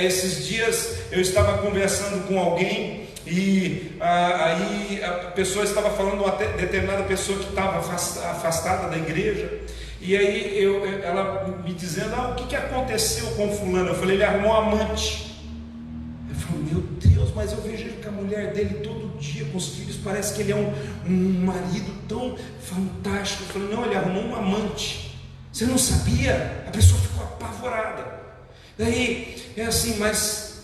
esses dias eu estava conversando com alguém e aí a pessoa estava falando, uma determinada pessoa que estava afastada da igreja. E aí ela me dizendo, o que aconteceu com fulano? Eu falei, ele arrumou um amante. Eu falei, meu Deus, mas eu vejo ele com a mulher dele todo dia, com os filhos, parece que ele é um marido tão fantástico. Eu falei, não, ele arrumou um amante. Você não sabia? A pessoa ficou apavorada. Daí, assim, mas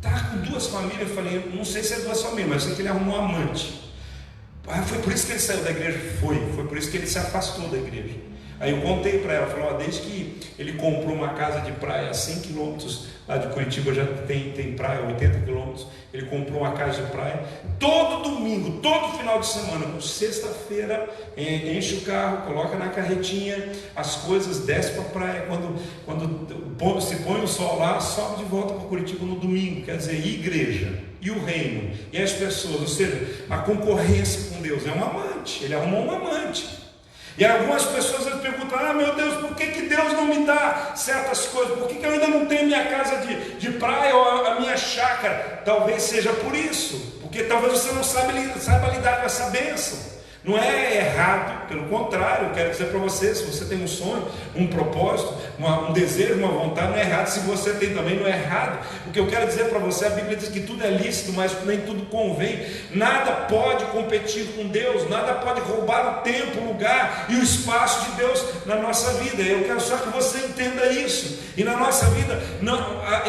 tá com duas famílias. Eu falei, não sei se é duas famílias, mas eu sei que ele arrumou um amante. Foi por isso que ele saiu da igreja? Foi por isso que ele se afastou da igreja. Aí eu contei para ela, falou, desde que ele comprou uma casa de praia a 100 quilômetros lá de Curitiba, já tem praia, 80 quilômetros, ele comprou uma casa de praia, todo domingo, todo final de semana, sexta-feira, enche o carro, coloca na carretinha as coisas, desce para a praia, quando se põe o sol lá, sobe de volta para Curitiba no domingo. Quer dizer, igreja, e o reino, e as pessoas, ou seja, a concorrência com Deus. É um amante, ele arrumou um amante. E algumas pessoas perguntam, meu Deus, por que Deus não me dá certas coisas? Por que eu ainda não tenho minha casa de praia ou a minha chácara? Talvez seja por isso, porque talvez você não saiba lidar com essa bênção. Não é errado, pelo contrário, eu quero dizer para você, se você tem um sonho, um propósito, um desejo, uma vontade, não é errado. Se você tem também, não é errado. O que eu quero dizer para você, a Bíblia diz que tudo é lícito, mas nem tudo convém. Nada pode competir com Deus, nada pode roubar o tempo, o lugar e o espaço de Deus na nossa vida. Eu quero só que você entenda isso. E na nossa vida,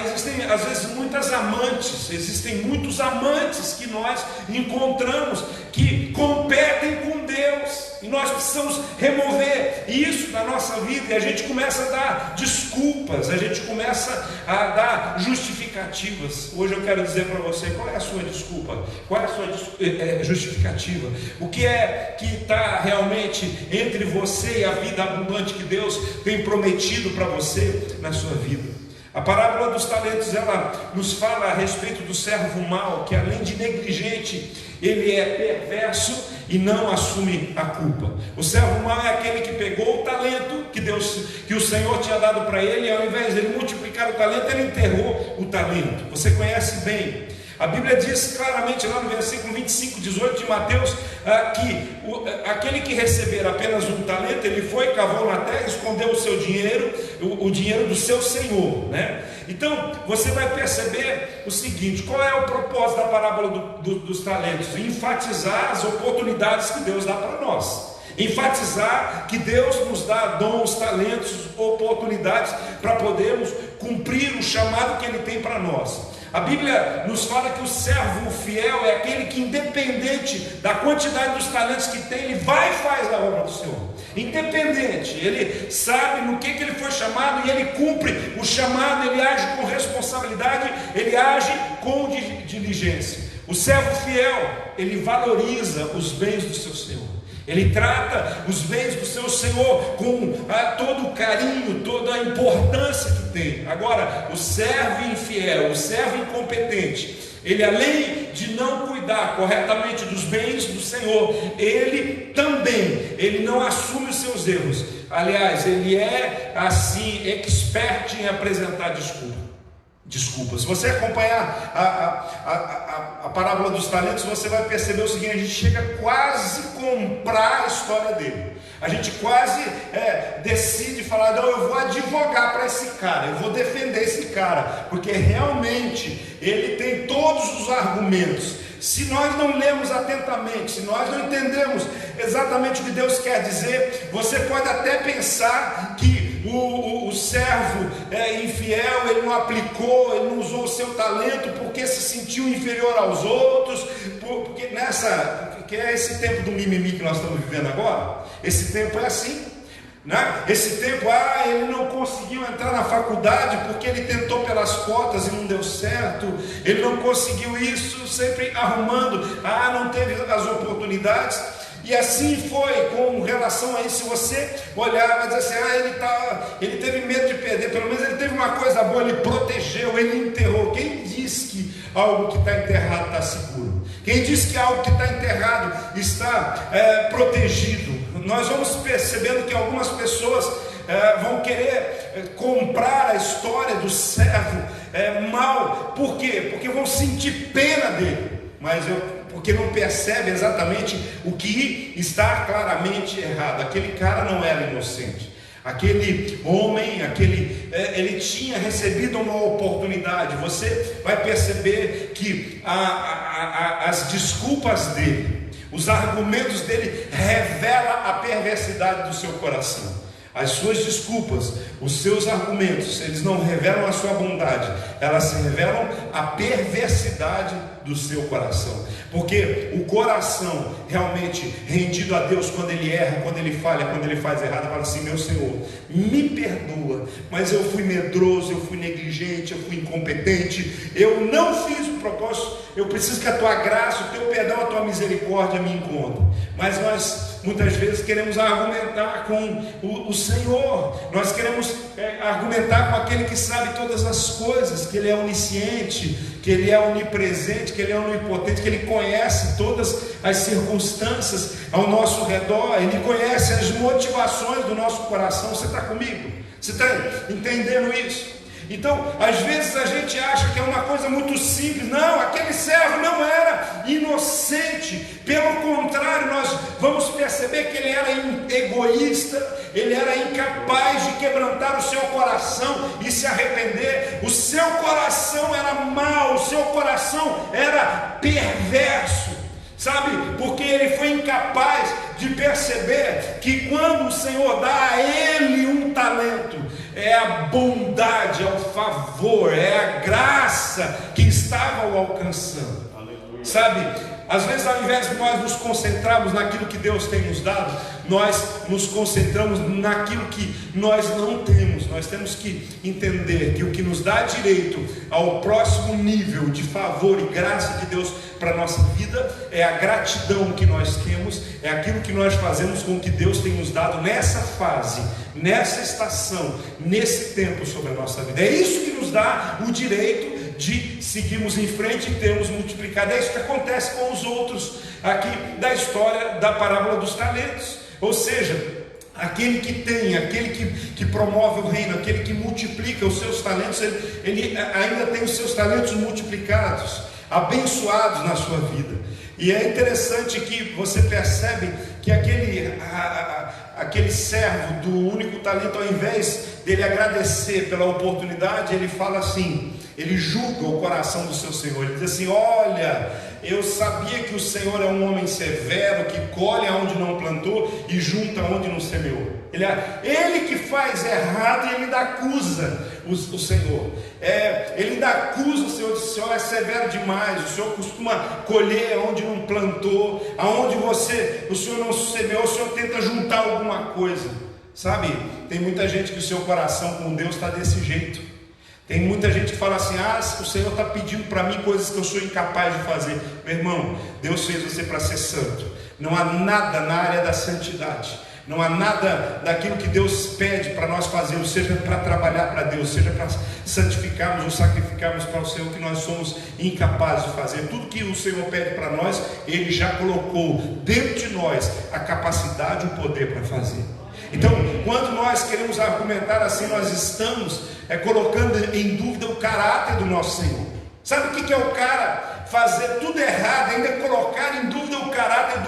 existem às vezes muitas amantes, existem muitos amantes que nós encontramos, que competem com Deus, e nós precisamos remover isso da nossa vida, e a gente começa a dar desculpas, a gente começa a dar justificativas. Hoje eu quero dizer para você, qual é a sua desculpa? Qual é a sua justificativa? O que é que está realmente entre você e a vida abundante que Deus tem prometido para você na sua vida? A parábola dos talentos, ela nos fala a respeito do servo mau, que além de negligente, ele é perverso e não assume a culpa. O servo mau é aquele que pegou o talento que o Senhor tinha dado para ele, e ao invés de ele multiplicar o talento, ele enterrou o talento. Você conhece bem. A Bíblia diz claramente lá no versículo 25, 18 de Mateus, que aquele que receber apenas um talento, ele foi, cavou na terra, escondeu o seu dinheiro, o dinheiro do seu senhor, né? Então, você vai perceber o seguinte, qual é o propósito da parábola dos talentos? Enfatizar as oportunidades que Deus dá para nós. Enfatizar que Deus nos dá dons, talentos, oportunidades para podermos cumprir o chamado que Ele tem para nós. A Bíblia nos fala que o servo fiel é aquele que, independente da quantidade dos talentos que tem, ele vai e faz a obra do Senhor. Independente, ele sabe no que ele foi chamado e ele cumpre o chamado, ele age com responsabilidade, ele age com diligência. O servo fiel, ele valoriza os bens do seu Senhor. Ele trata os bens do seu Senhor com todo o carinho, toda a importância que tem. Agora, o servo infiel, o servo incompetente, ele, além de não cuidar corretamente dos bens do Senhor, ele não assume os seus erros. Aliás, ele é assim expert em apresentar desculpas. Se você acompanhar a parábola dos talentos, você vai perceber o seguinte: a gente chega quase a comprar a história dele. A gente quase decide falar: não, eu vou advogar para esse cara, eu vou defender esse cara, porque realmente ele tem todos os argumentos. Se nós não lemos atentamente, se nós não entendemos exatamente o que Deus quer dizer, você pode até pensar que o servo infiel, ele não aplicou, ele não usou o seu talento porque se sentiu inferior aos outros, porque que é esse tempo do mimimi que nós estamos vivendo agora. Esse tempo é assim, né? Esse tempo, ele não conseguiu entrar na faculdade porque ele tentou pelas cotas e não deu certo, ele não conseguiu isso, sempre arrumando, não teve as oportunidades. E assim foi com relação a isso. Se você olhar, vai dizer assim: ele teve medo de perder, pelo menos ele teve uma coisa boa, ele protegeu, ele enterrou. Quem diz que algo que está enterrado está seguro? Quem diz que algo que está enterrado está protegido? Nós vamos percebendo que algumas pessoas vão querer comprar a história do servo mal. Por quê? Porque vão sentir pena dele, porque não percebe exatamente o que está claramente errado. Aquele cara não era inocente. Aquele homem, ele tinha recebido uma oportunidade. Você vai perceber que as desculpas dele, os argumentos dele revelam a perversidade do seu coração. As suas desculpas, os seus argumentos, eles não revelam a sua bondade, elas revelam a perversidade do seu coração. Porque o coração realmente rendido a Deus, quando ele erra, quando ele falha, quando ele faz errado, fala assim: meu Senhor, me perdoa, mas eu fui medroso, eu fui negligente, eu fui incompetente, eu não fiz o propósito, eu preciso que a tua graça, o teu perdão, a tua misericórdia me encontrem. Mas nós muitas vezes queremos argumentar com o Senhor, nós queremos argumentar com aquele que sabe todas as coisas, que ele é onisciente, que ele é onipresente, que ele é onipotente, que ele conhece todas as circunstâncias ao nosso redor, ele conhece as motivações do nosso coração. Você está comigo? Você está entendendo isso? Então, às vezes a gente acha que é uma coisa muito simples. Não, aquele servo não era inocente. Pelo contrário, nós vamos perceber que ele era egoísta, ele era incapaz de quebrantar o seu coração e se arrepender. O seu coração era mau, o seu coração era perverso. Sabe, porque ele foi incapaz de perceber que quando o Senhor dá a ele um talento, é a bondade, é o favor, é a graça que estava o alcançando. Aleluia. Sabe, às vezes ao invés de nós nos concentrarmos naquilo que Deus tem nos dado, nós nos concentramos naquilo que nós não temos. Nós temos que entender que o que nos dá direito ao próximo nível de favor e graça de Deus para a nossa vida é a gratidão que nós temos, é aquilo que nós fazemos com o que Deus tem nos dado nessa fase, nessa estação, nesse tempo sobre a nossa vida. É isso que nos dá o direito de seguirmos em frente e termos multiplicado. É isso que acontece com os outros aqui da história da parábola dos talentos. Ou seja, aquele que tem, aquele que promove o reino, aquele que multiplica os seus talentos, ele ainda tem os seus talentos multiplicados, abençoados na sua vida. E é interessante que você percebe que aquele servo do único talento, ao invés dele agradecer pela oportunidade, ele fala assim, ele julga o coração do seu Senhor. Ele diz assim: olha, eu sabia que o Senhor é um homem severo, que colhe onde não plantou e junta onde não semeou. Ele que faz errado e ele ainda acusa o Senhor. Ele ainda acusa o Senhor, diz: o Senhor é severo demais, o Senhor costuma colher onde não plantou, aonde o Senhor não semeou, o Senhor tenta juntar alguma coisa. Sabe, tem muita gente que o seu coração com Deus está desse jeito. Tem muita gente que fala assim: ah, o Senhor está pedindo para mim coisas que eu sou incapaz de fazer. Meu irmão, Deus fez você para ser santo. Não há nada na área da santidade, não há nada daquilo que Deus pede para nós fazermos, seja para trabalhar para Deus, seja para santificarmos ou sacrificarmos para o Senhor, que nós somos incapazes de fazer. Tudo que o Senhor pede para nós, Ele já colocou dentro de nós a capacidade e o poder para fazer. Então, quando nós queremos argumentar assim, nós estamos colocando em dúvida o caráter do nosso Senhor. Sabe o que é o cara fazer tudo errado, ainda colocar em dúvida o caráter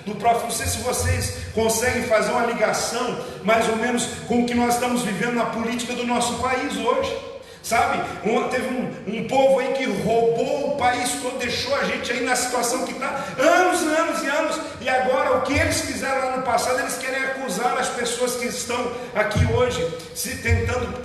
do próprio? Não sei se vocês conseguem fazer uma ligação mais ou menos com o que nós estamos vivendo na política do nosso país hoje. Sabe, teve um povo aí que roubou o país todo, deixou a gente aí na situação que está anos e anos, e agora o que eles fizeram lá no passado, eles querem acusar as pessoas que estão aqui hoje, se tentando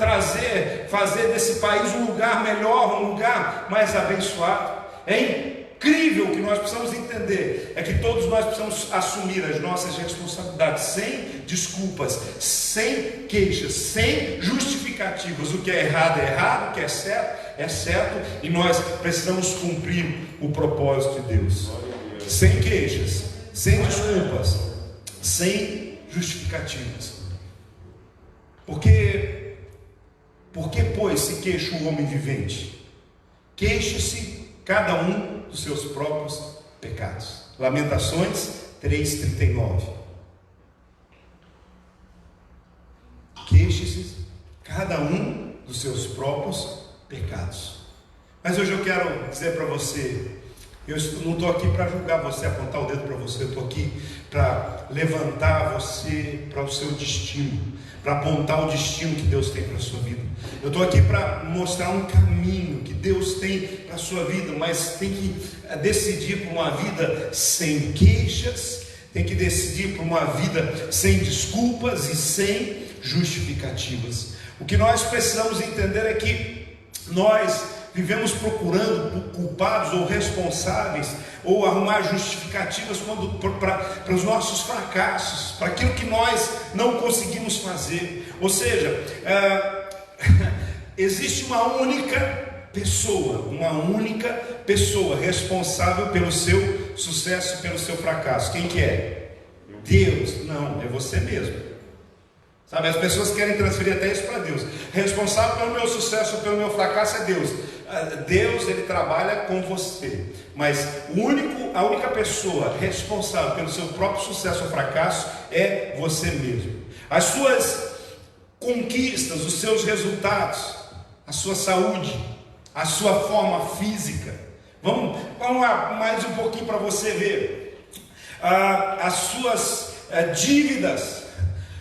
fazer desse país um lugar melhor, um lugar mais abençoado. É incrível. O que nós precisamos entender é que todos nós precisamos assumir as nossas responsabilidades, sem desculpas, sem queixas, sem justificativas. O que é errado, o que é certo, e nós precisamos cumprir o propósito de Deus, sem queixas, sem desculpas, sem justificativas. Porque pois se queixa o homem vivente? Queixe-se cada um dos seus próprios pecados. Lamentações 3:39. Queixe-se cada um dos seus próprios pecados. Mas hoje eu quero dizer para você, eu não estou aqui para julgar você, apontar o dedo para você, eu estou aqui para levantar você para o seu destino, para apontar o destino que Deus tem para a sua vida. Eu estou aqui para mostrar um caminho que Deus tem para a sua vida, mas tem que decidir por uma vida sem queixas, tem que decidir por uma vida sem desculpas e sem justificativas. O que nós precisamos entender é que nós vivemos procurando culpados ou responsáveis, ou arrumar justificativas para os nossos fracassos, para aquilo que nós não conseguimos fazer. Ou seja, existe uma única pessoa responsável pelo seu sucesso e pelo seu fracasso. Quem que é? Deus? Não, é você mesmo. Sabe, as pessoas querem transferir até isso para Deus. Responsável pelo meu sucesso ou pelo meu fracasso é Deus. Deus, Ele trabalha com você, mas a única pessoa responsável pelo seu próprio sucesso ou fracasso é você mesmo. As suas conquistas, os seus resultados, a sua saúde, a sua forma física. Vamos lá mais um pouquinho para você ver. As suas dívidas,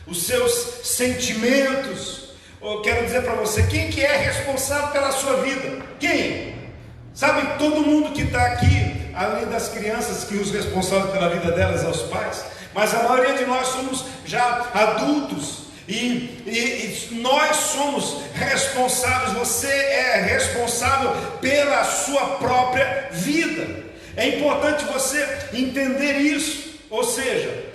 os seus sentimentos. Eu quero dizer para você, quem que é responsável pela sua vida? Quem? Sabe, todo mundo que está aqui, além das crianças, que os responsáveis pela vida delas são os pais, mas a maioria de nós somos já adultos, e nós somos responsáveis. Você é responsável pela sua própria vida. É importante você entender isso. Ou seja,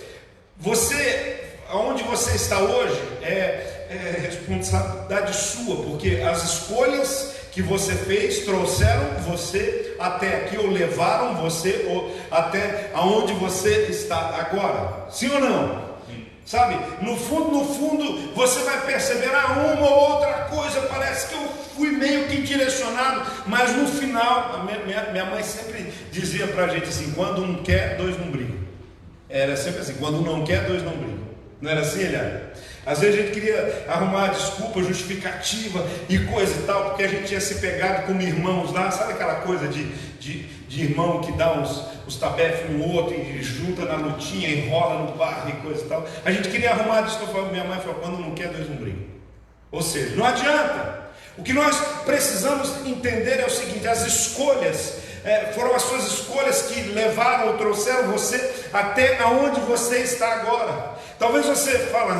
onde você está hoje é responsabilidade sua, porque as escolhas que você fez trouxeram você até aqui, ou levaram você ou até aonde você está agora. Sim ou não? Sim. Sabe, no fundo você vai perceber uma ou outra coisa, parece que eu fui meio que direcionado, mas no final, minha mãe sempre dizia pra gente assim: quando um quer, dois não brigam. Era sempre assim: quando um não quer, dois não brigam. Não era assim, Eliane? Às vezes a gente queria arrumar desculpa, justificativa e coisa e tal, porque a gente tinha se pegado como irmãos lá. Sabe aquela coisa de irmão que dá os tabefes no outro e junta na lutinha, enrola no barro e coisa e tal? A gente queria arrumar desculpa. Minha mãe falou: quando não quer, dois não brigam. Ou seja, não adianta. O que nós precisamos entender é o seguinte: as escolhas foram as suas escolhas que levaram ou trouxeram você até aonde você está agora. Talvez você fale,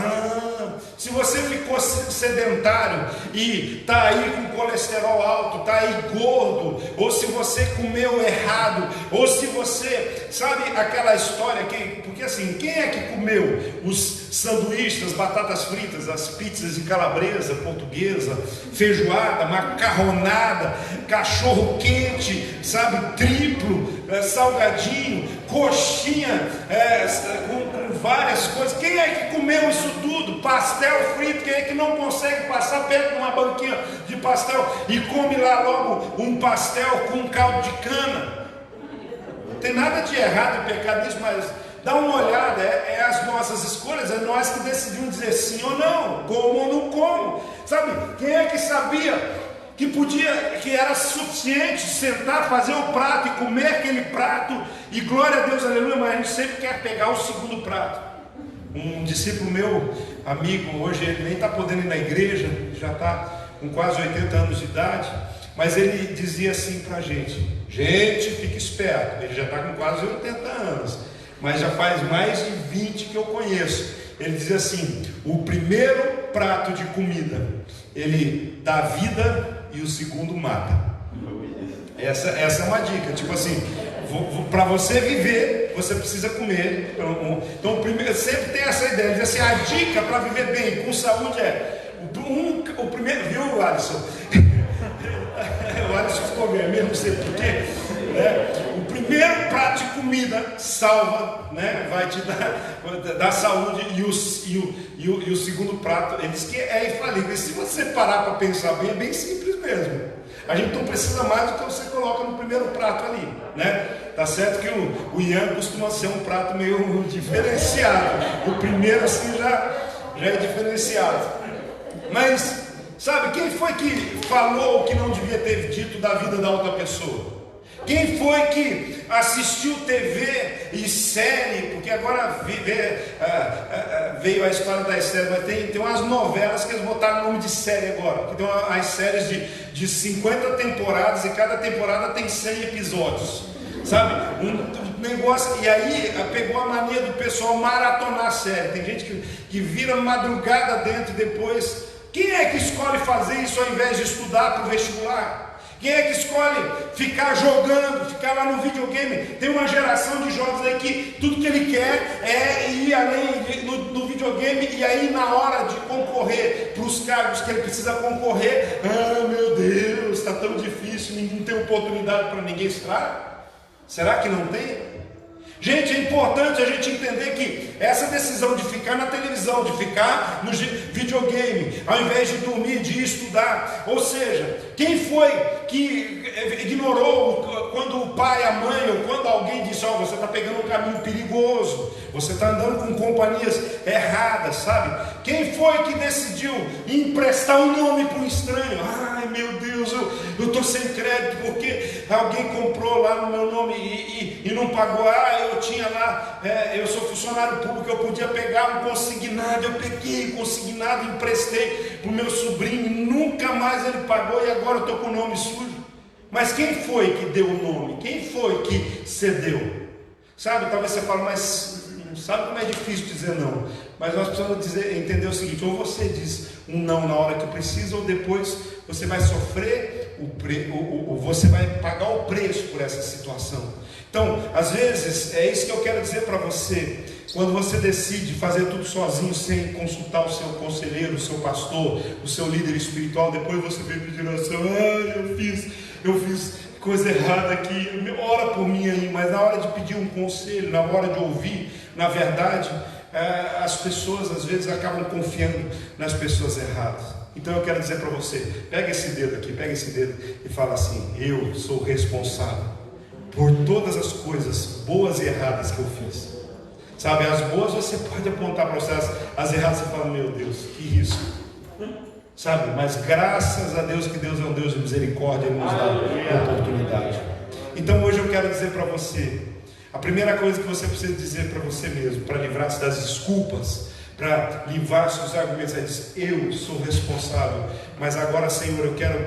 se você ficou sedentário e está aí com colesterol alto, está aí gordo, ou se você comeu errado, ou se você, sabe aquela história porque assim, quem é que comeu os sanduíches, as batatas fritas, as pizzas de calabresa portuguesa, feijoada, macarronada, cachorro quente, sabe, triplo, salgadinho, coxinha, com várias coisas? Quem é que comeu isso tudo? Pastel frito, quem é que não consegue passar perto de uma banquinha de pastel e come lá logo um pastel com caldo de cana? Não tem nada de errado e pecado nisso, mas dá uma olhada, é as nossas escolhas, é nós que decidimos dizer sim ou não, como ou não como, sabe? Quem é que sabia que era suficiente sentar, fazer o prato e comer aquele prato, e glória a Deus, aleluia, mas a gente sempre quer pegar o segundo prato. Um discípulo meu, amigo, hoje ele nem está podendo ir na igreja, já está com quase 80 anos de idade, mas ele dizia assim para a gente, fique esperto, ele já está com quase 80 anos, mas já faz mais de 20 que eu conheço. Ele dizia assim, o primeiro prato de comida, ele dá vida e o segundo mata. Essa é uma dica, tipo assim, para você viver, você precisa comer. Então primeiro, sempre tem essa ideia, diz assim, a dica para viver bem, com saúde o primeiro, viu, Alisson? O Alisson ficou vermelho, não sei porquê, o primeiro prato de comida salva, vai te dar saúde, e o segundo prato, ele diz que é infalível. E se você parar para pensar bem, é bem simples mesmo. A gente não precisa mais do que você coloca no primeiro prato ali, Tá certo que o Ian costuma ser um prato meio diferenciado. O primeiro assim já é diferenciado. Mas sabe, quem foi que falou o que não devia ter dito da vida da outra pessoa? Quem foi que assistiu TV e série? Porque agora veio a história das séries, mas tem umas novelas que eles botaram o nome de série agora. Que tem as séries de 50 temporadas e cada temporada tem 100 episódios. Sabe? Um negócio. E aí pegou a mania do pessoal maratonar a série. Tem gente que vira madrugada dentro e depois. Quem é que escolhe fazer isso ao invés de estudar para o vestibular? Quem é que escolhe ficar jogando, ficar lá no videogame? Tem uma geração de jovens aí que tudo que ele quer é ir além no videogame, e aí na hora de concorrer para os cargos que ele precisa concorrer, meu Deus, está tão difícil, não tem oportunidade para ninguém estar. Será que não tem? Gente, é importante a gente entender que essa decisão de ficar na televisão, de ficar no videogame, ao invés de dormir, de estudar, ou seja, quem foi que ignorou quando o pai, a mãe, ou quando alguém disse, você está pegando um caminho perigoso, você está andando com companhias erradas, sabe? Quem foi que decidiu emprestar um nome para um estranho? Ai meu Deus, eu estou sem crédito porque alguém comprou lá no meu nome e não pagou. Eu tinha lá, eu sou funcionário público, eu podia pegar um consignado, eu peguei o consignado, emprestei para o meu sobrinho, nunca mais ele pagou e agora eu estou com o nome sujo. Mas quem foi que deu o nome? Quem foi que cedeu? Sabe, talvez você fale, mas sabe como é difícil dizer não? Mas nós precisamos entender o seguinte, ou você diz um não na hora que precisa, ou depois você vai sofrer ou você vai pagar o preço por essa situação. Então, às vezes, é isso que eu quero dizer para você. Quando você decide fazer tudo sozinho, sem consultar o seu conselheiro, o seu pastor, o seu líder espiritual, depois você vem pedir oração, eu fiz coisa errada aqui, ora por mim aí, mas na hora de pedir um conselho, na hora de ouvir, na verdade, as pessoas às vezes acabam confiando nas pessoas erradas. Então eu quero dizer para você, pega esse dedo aqui, pega esse dedo e fala assim, eu sou responsável por todas as coisas boas e erradas que eu fiz. Sabe, as boas você pode apontar para você, as erradas você fala, meu Deus, que risco. Sabe, mas graças a Deus que Deus é um Deus de misericórdia, Ele nos dá oportunidade. Então hoje eu quero dizer para você, a primeira coisa que você precisa dizer para você mesmo, para livrar-se das desculpas, para livrar seus argumentos, é dizer, eu sou responsável, mas agora, Senhor, eu quero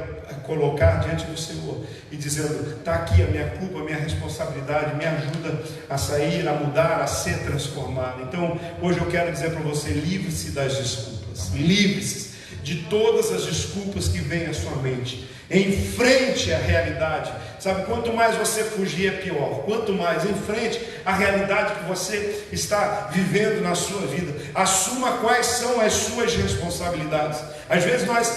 colocar diante do Senhor e dizendo: está aqui a minha culpa, a minha responsabilidade, me ajuda a sair, a mudar, a ser transformado. Então hoje eu quero dizer para você: livre-se das desculpas, livre-se de todas as desculpas que vêm à sua mente. Enfrente a realidade, sabe? Quanto mais você fugir é pior. Quanto mais enfrente a realidade que você está vivendo na sua vida. Assuma quais são as suas responsabilidades. Às vezes nós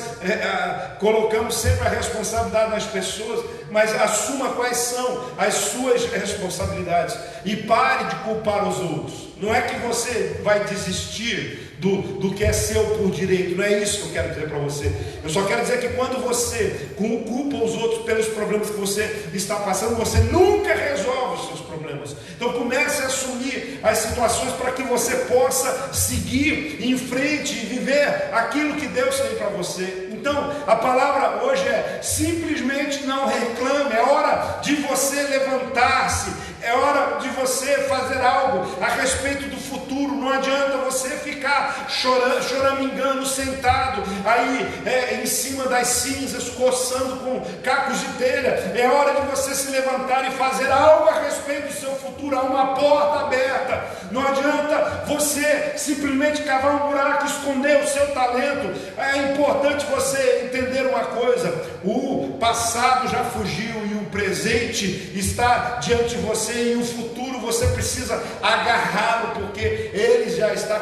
colocamos sempre a responsabilidade nas pessoas, mas assuma quais são as suas responsabilidades e pare de culpar os outros. Não é que você vai desistir do que é seu por direito, não é isso que eu quero dizer para você. Eu só quero dizer que quando você culpa os outros pelos problemas que você está passando, você nunca resolve os seus problemas. Então comece a assumir as situações para que você possa seguir em frente e viver aquilo que Deus tem para você. Então a palavra hoje é: simplesmente não reclame. É hora de você levantar-se, é hora de você fazer algo a respeito do futuro. Não adianta você ficar choramingando, sentado aí em cima das cinzas, coçando com cacos de telha. É hora de você se levantar e fazer algo a respeito do seu futuro. Há uma porta aberta. Não adianta você simplesmente cavar um buraco, esconder o seu talento. É importante você entender uma coisa: o passado já fugiu e o presente está diante de você, e o futuro você precisa agarrá-lo, porque ele já está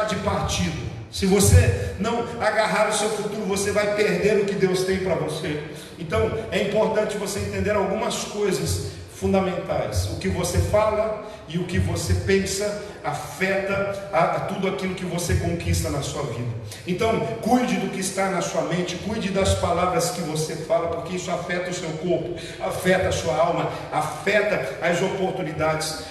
de partido. Se você não agarrar o seu futuro, você vai perder o que Deus tem para você. Então é importante você entender algumas coisas fundamentais. O que você fala e o que você pensa afeta a tudo aquilo que você conquista na sua vida. Então cuide do que está na sua mente, cuide das palavras que você fala, porque isso afeta o seu corpo, afeta a sua alma, afeta as oportunidades.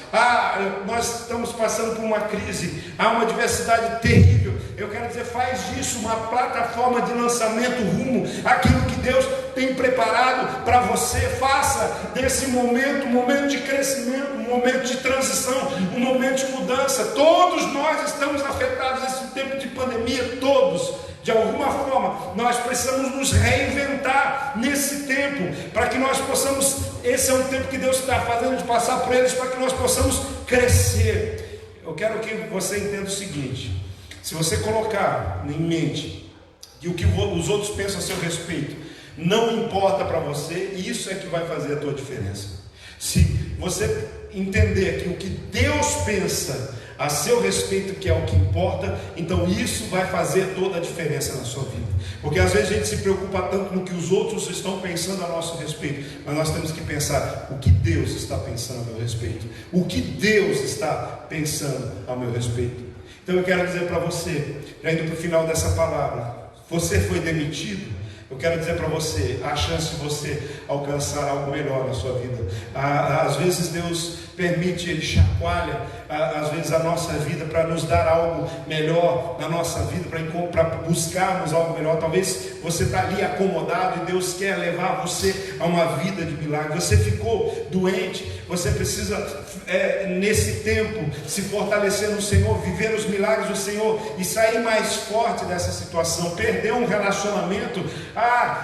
Nós estamos passando por uma crise, há uma diversidade terrível. Eu quero dizer, faz disso uma plataforma de lançamento rumo àquilo que Deus tem preparado para você. Faça desse momento um momento de crescimento, um momento de transição, um momento de mudança. Todos nós estamos afetados nesse tempo de pandemia, todos. De alguma forma, nós precisamos nos reinventar nesse tempo, para que nós possamos, esse é um tempo que Deus está fazendo de passar por eles, para que nós possamos crescer. Eu quero que você entenda o seguinte: se você colocar em mente que o que os outros pensam a seu respeito não importa para você, isso é que vai fazer a tua diferença. Se você entender que o que Deus pensa a seu respeito, que é o que importa, então isso vai fazer toda a diferença na sua vida. Porque às vezes a gente se preocupa tanto no que os outros estão pensando a nosso respeito, mas nós temos que pensar o que Deus está pensando a meu respeito, o que Deus está pensando a meu respeito. Então eu quero dizer para você, já indo para o final dessa palavra: você foi demitido? Eu quero dizer para você, há chance de você alcançar algo melhor na sua vida. Às vezes Deus permite, Ele chacoalha às vezes a nossa vida para nos dar algo melhor na nossa vida, para buscarmos algo melhor. Talvez você está ali acomodado e Deus quer levar você a uma vida de milagre. Você ficou doente, você precisa nesse tempo se fortalecer no Senhor, viver os milagres do Senhor e sair mais forte dessa situação. Perdeu um relacionamento,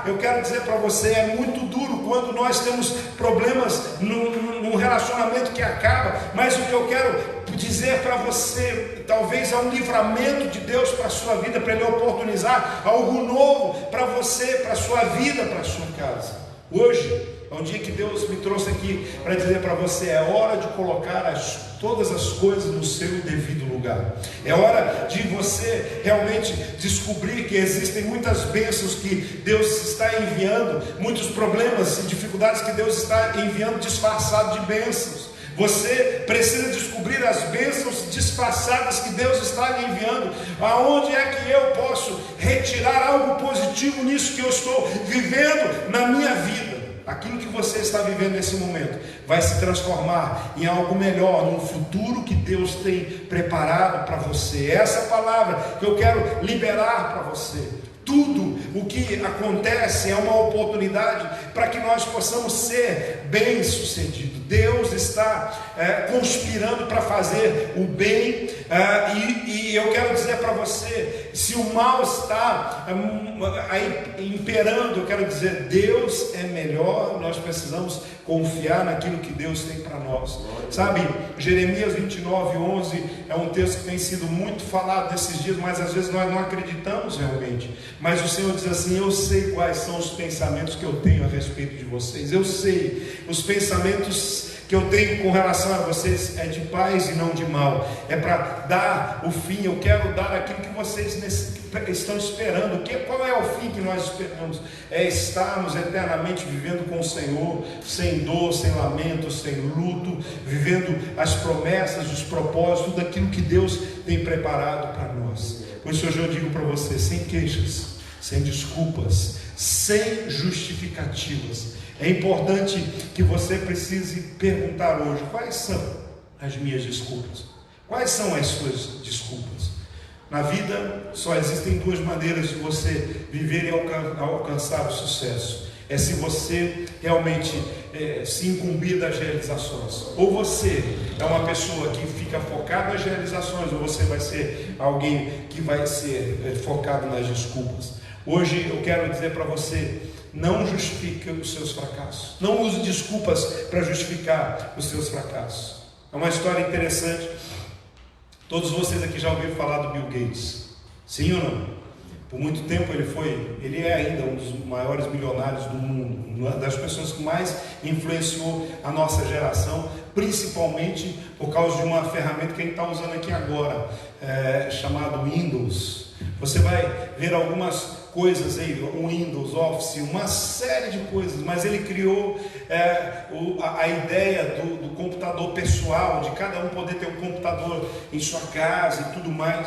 eu quero dizer para você, é muito duro quando nós temos problemas num relacionamento que acaba, mas o que eu quero dizer para você, talvez é um livramento de Deus para a sua vida, para Ele oportunizar algo novo para você, para a sua vida, para a sua casa. Hoje é um dia que Deus me trouxe aqui para dizer para você: é hora de colocar todas as coisas no seu devido lugar. É hora de você realmente descobrir que existem muitas bênçãos que Deus está enviando, muitos problemas e dificuldades que Deus está enviando disfarçado de bênçãos. Você precisa descobrir as bênçãos disfarçadas que Deus está lhe enviando. Aonde é que eu posso retirar algo positivo nisso que eu estou vivendo na minha vida? Aquilo que você está vivendo nesse momento vai se transformar em algo melhor, num futuro que Deus tem preparado para você. Essa palavra que eu quero liberar para você. Tudo o que acontece é uma oportunidade para que nós possamos ser bem-sucedidos. Deus está conspirando para fazer o bem, e eu quero dizer para você, se o mal está aí imperando, eu quero dizer, Deus é melhor. Nós precisamos confiar naquilo que Deus tem para nós. Sabe, Jeremias 29:11 é um texto que tem sido muito falado nesses dias, mas às vezes nós não acreditamos realmente. Mas o Senhor diz assim: eu sei quais são os pensamentos que eu tenho a respeito de vocês. Eu sei os pensamentos que eu tenho com relação a vocês, é de paz e não de mal, é para dar o fim. Eu quero dar aquilo que vocês estão esperando. Qual é o fim que nós esperamos? É estarmos eternamente vivendo com o Senhor, sem dor, sem lamento, sem luto, vivendo as promessas, os propósitos, tudo aquilo que Deus tem preparado para nós. Por isso hoje eu digo para você, sem queixas, sem desculpas, sem justificativas. É importante que você precise perguntar hoje: quais são as minhas desculpas? Quais são as suas desculpas? Na vida só existem duas maneiras de você viver e alcançar o sucesso. É se você realmente se incumbir das realizações. Ou você é uma pessoa que fica focada nas realizações, ou você vai ser alguém que vai ser focado nas desculpas. Hoje eu quero dizer para você: não justifique os seus fracassos. Não use desculpas para justificar os seus fracassos. É uma história interessante. Todos vocês aqui já ouviram falar do Bill Gates? Sim ou não? Por muito tempo ele é ainda um dos maiores milionários do mundo, uma das pessoas que mais influenciou a nossa geração, principalmente por causa de uma ferramenta que a gente está usando aqui agora, chamado Windows. Você vai ver algumas coisas aí, o Windows, Office, uma série de coisas, mas ele criou a ideia do computador pessoal, de cada um poder ter um computador em sua casa e tudo mais.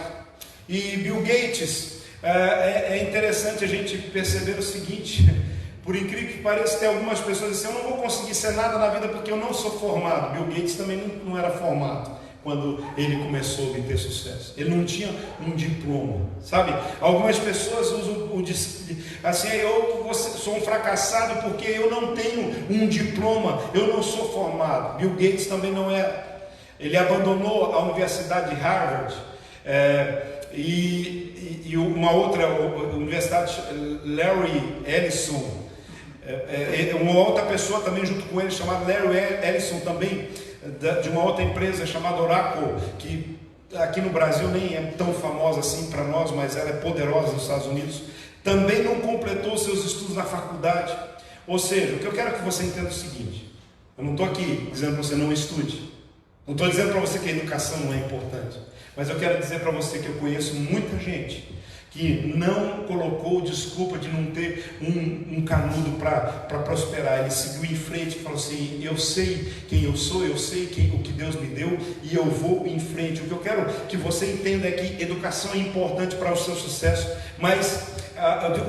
E Bill Gates, é interessante a gente perceber o seguinte: por incrível que pareça, tem algumas pessoas que dizem: eu não vou conseguir ser nada na vida porque eu não sou formado. Bill Gates também não era formado quando ele começou a obter sucesso. Ele não tinha um diploma, sabe? Algumas pessoas usam assim: eu sou um fracassado porque eu não tenho um diploma, eu não sou formado. Bill Gates também não é. Ele abandonou a Universidade de Harvard e uma outra universidade, Larry Ellison, uma outra pessoa também junto com ele, chamada Larry Ellison, também de uma outra empresa chamada Oracle, que aqui no Brasil nem é tão famosa assim para nós, mas ela é poderosa nos Estados Unidos, também não completou seus estudos na faculdade. Ou seja, o que eu quero que você entenda é o seguinte: eu não estou aqui dizendo para você não estude, não estou dizendo para você que a educação não é importante, mas eu quero dizer para você que eu conheço muita gente que não colocou desculpa de não ter um canudo para prosperar. Ele seguiu em frente e falou assim: eu sei quem eu sou, eu sei o que Deus me deu e eu vou em frente. O que eu quero que você entenda é que educação é importante para o seu sucesso, mas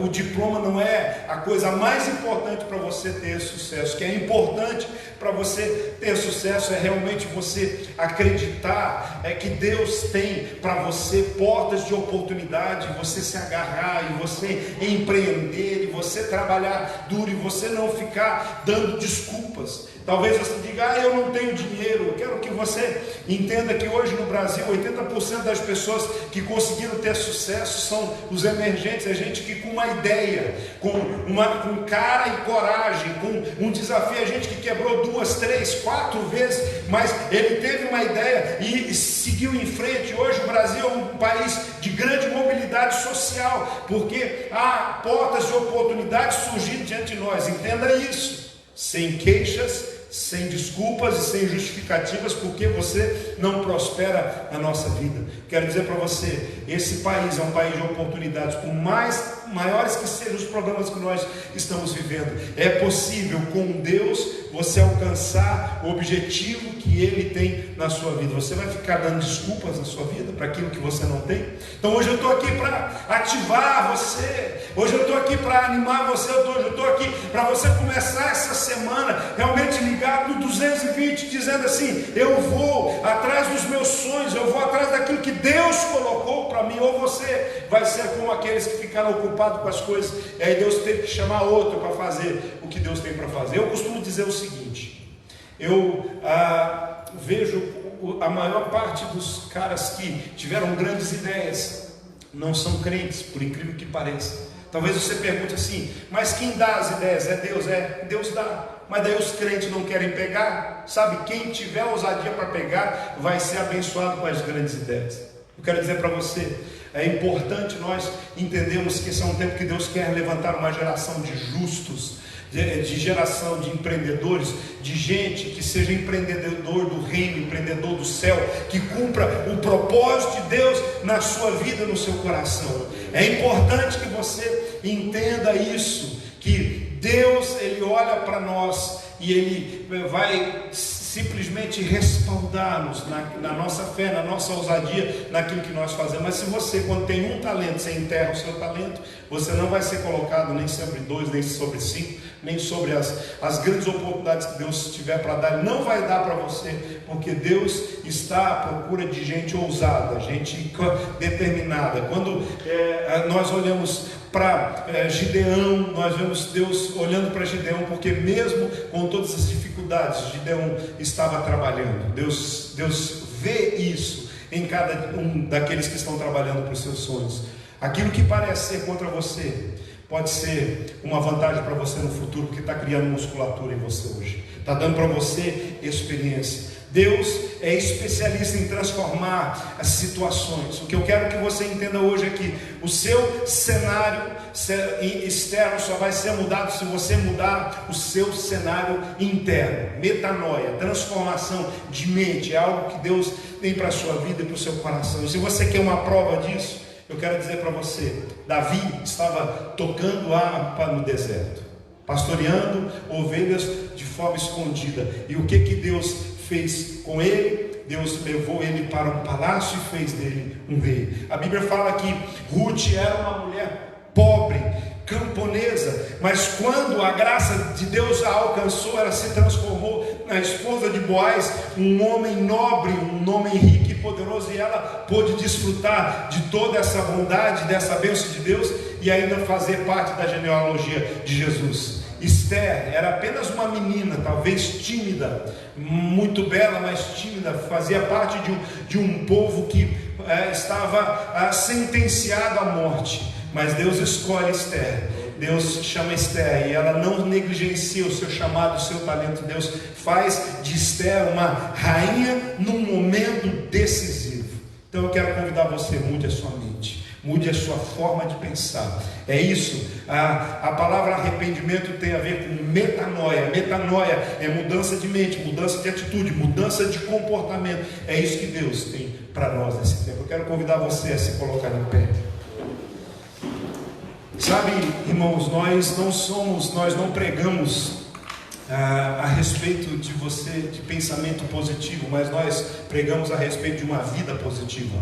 o diploma não é a coisa mais importante para você ter sucesso. O que é importante para você ter sucesso é realmente você acreditar que Deus tem para você portas de oportunidade, você se agarrar e você empreender e você trabalhar duro e você não ficar dando desculpas. Talvez você diga: eu não tenho dinheiro. Eu quero que você entenda que hoje no Brasil 80% das pessoas que conseguiram ter sucesso são os emergentes. É gente que com uma ideia, com cara e coragem, com um desafio, é gente que quebrou 2, 3, 4 vezes, mas ele teve uma ideia e seguiu em frente. Hoje o Brasil é um país de grande mobilidade social, porque há portas de oportunidade surgindo diante de nós. Entenda isso. Sem queixas, sem desculpas e sem justificativas, porque você não prospera na nossa vida. Quero dizer para você, esse país é um país de oportunidades, por maiores que sejam os problemas que nós estamos vivendo. É possível, com Deus, você alcançar o objetivo que Ele tem na sua vida. Você vai ficar dando desculpas na sua vida para aquilo que você não tem? Então hoje eu estou aqui para ativar você, hoje eu estou aqui para animar você, hoje eu estou aqui para você começar essa semana realmente ligado no 220, dizendo assim: eu vou atrás dos meus sonhos, eu vou atrás daquilo que Deus colocou para mim. Ou você vai ser como aqueles que ficaram ocupados preocupado com as coisas, e aí Deus teve que chamar outro para fazer o que Deus tem para fazer. Eu costumo dizer o seguinte: eu vejo a maior parte dos caras que tiveram grandes ideias não são crentes, por incrível que pareça. Talvez você pergunte assim: mas quem dá as ideias? É Deus? É, Deus dá. Mas daí os crentes não querem pegar. Sabe, quem tiver ousadia para pegar vai ser abençoado com as grandes ideias. Eu quero dizer para você, é importante nós entendermos que esse é um tempo que Deus quer levantar uma geração de justos, de geração de empreendedores, de gente que seja empreendedor do reino, empreendedor do céu, que cumpra o propósito de Deus na sua vida, no seu coração. É importante que você entenda isso, que Deus, Ele olha para nós e Ele vai simplesmente respaldar-nos na nossa fé, na nossa ousadia, naquilo que nós fazemos. Mas se você, quando tem um talento, você enterra o seu talento, você não vai ser colocado nem sobre 2, nem sobre 5, nem sobre as grandes oportunidades que Deus tiver para dar. Ele não vai dar para você, porque Deus está à procura de gente ousada, gente determinada. Quando nós olhamos para Gideão, nós vemos Deus olhando para Gideão, porque mesmo com todas as dificuldades, Gideão estava trabalhando. Deus vê isso em cada um daqueles que estão trabalhando para os seus sonhos. Aquilo que parece ser contra você pode ser uma vantagem para você no futuro, porque está criando musculatura em você hoje, está dando para você experiência. Deus é especialista em transformar as situações. O que eu quero que você entenda hoje é que o seu cenário externo só vai ser mudado se você mudar o seu cenário interno. Metanoia, transformação de mente, é algo que Deus tem para a sua vida e para o seu coração. E se você quer uma prova disso, eu quero dizer para você: Davi estava tocando harpa no deserto, pastoreando ovelhas de forma escondida. E o que Deus fez com ele? Deus levou ele para um palácio e fez dele um rei. A Bíblia fala que Ruth era uma mulher pobre, camponesa, mas quando a graça de Deus a alcançou, ela se transformou na esposa de Boaz, um homem nobre, um homem rico e poderoso, e ela pôde desfrutar de toda essa bondade, dessa bênção de Deus, e ainda fazer parte da genealogia de Jesus. Esther era apenas uma menina, talvez tímida, muito bela, mas tímida, fazia parte de um povo que estava sentenciado à morte. Mas Deus escolhe Esther, Deus chama Esther, e ela não negligencia o seu chamado, o seu talento. Deus faz de Esther uma rainha num momento decisivo. Então eu quero convidar você: mude a sua mente, mude a sua forma de pensar. É isso, a palavra arrependimento tem a ver com metanoia. Metanoia é mudança de mente, mudança de atitude, mudança de comportamento. É isso que Deus tem para nós nesse tempo. Eu quero convidar você a se colocar em pé. Sabe, irmãos, nós não pregamos a respeito de você, de pensamento positivo, mas nós pregamos a respeito de uma vida positiva,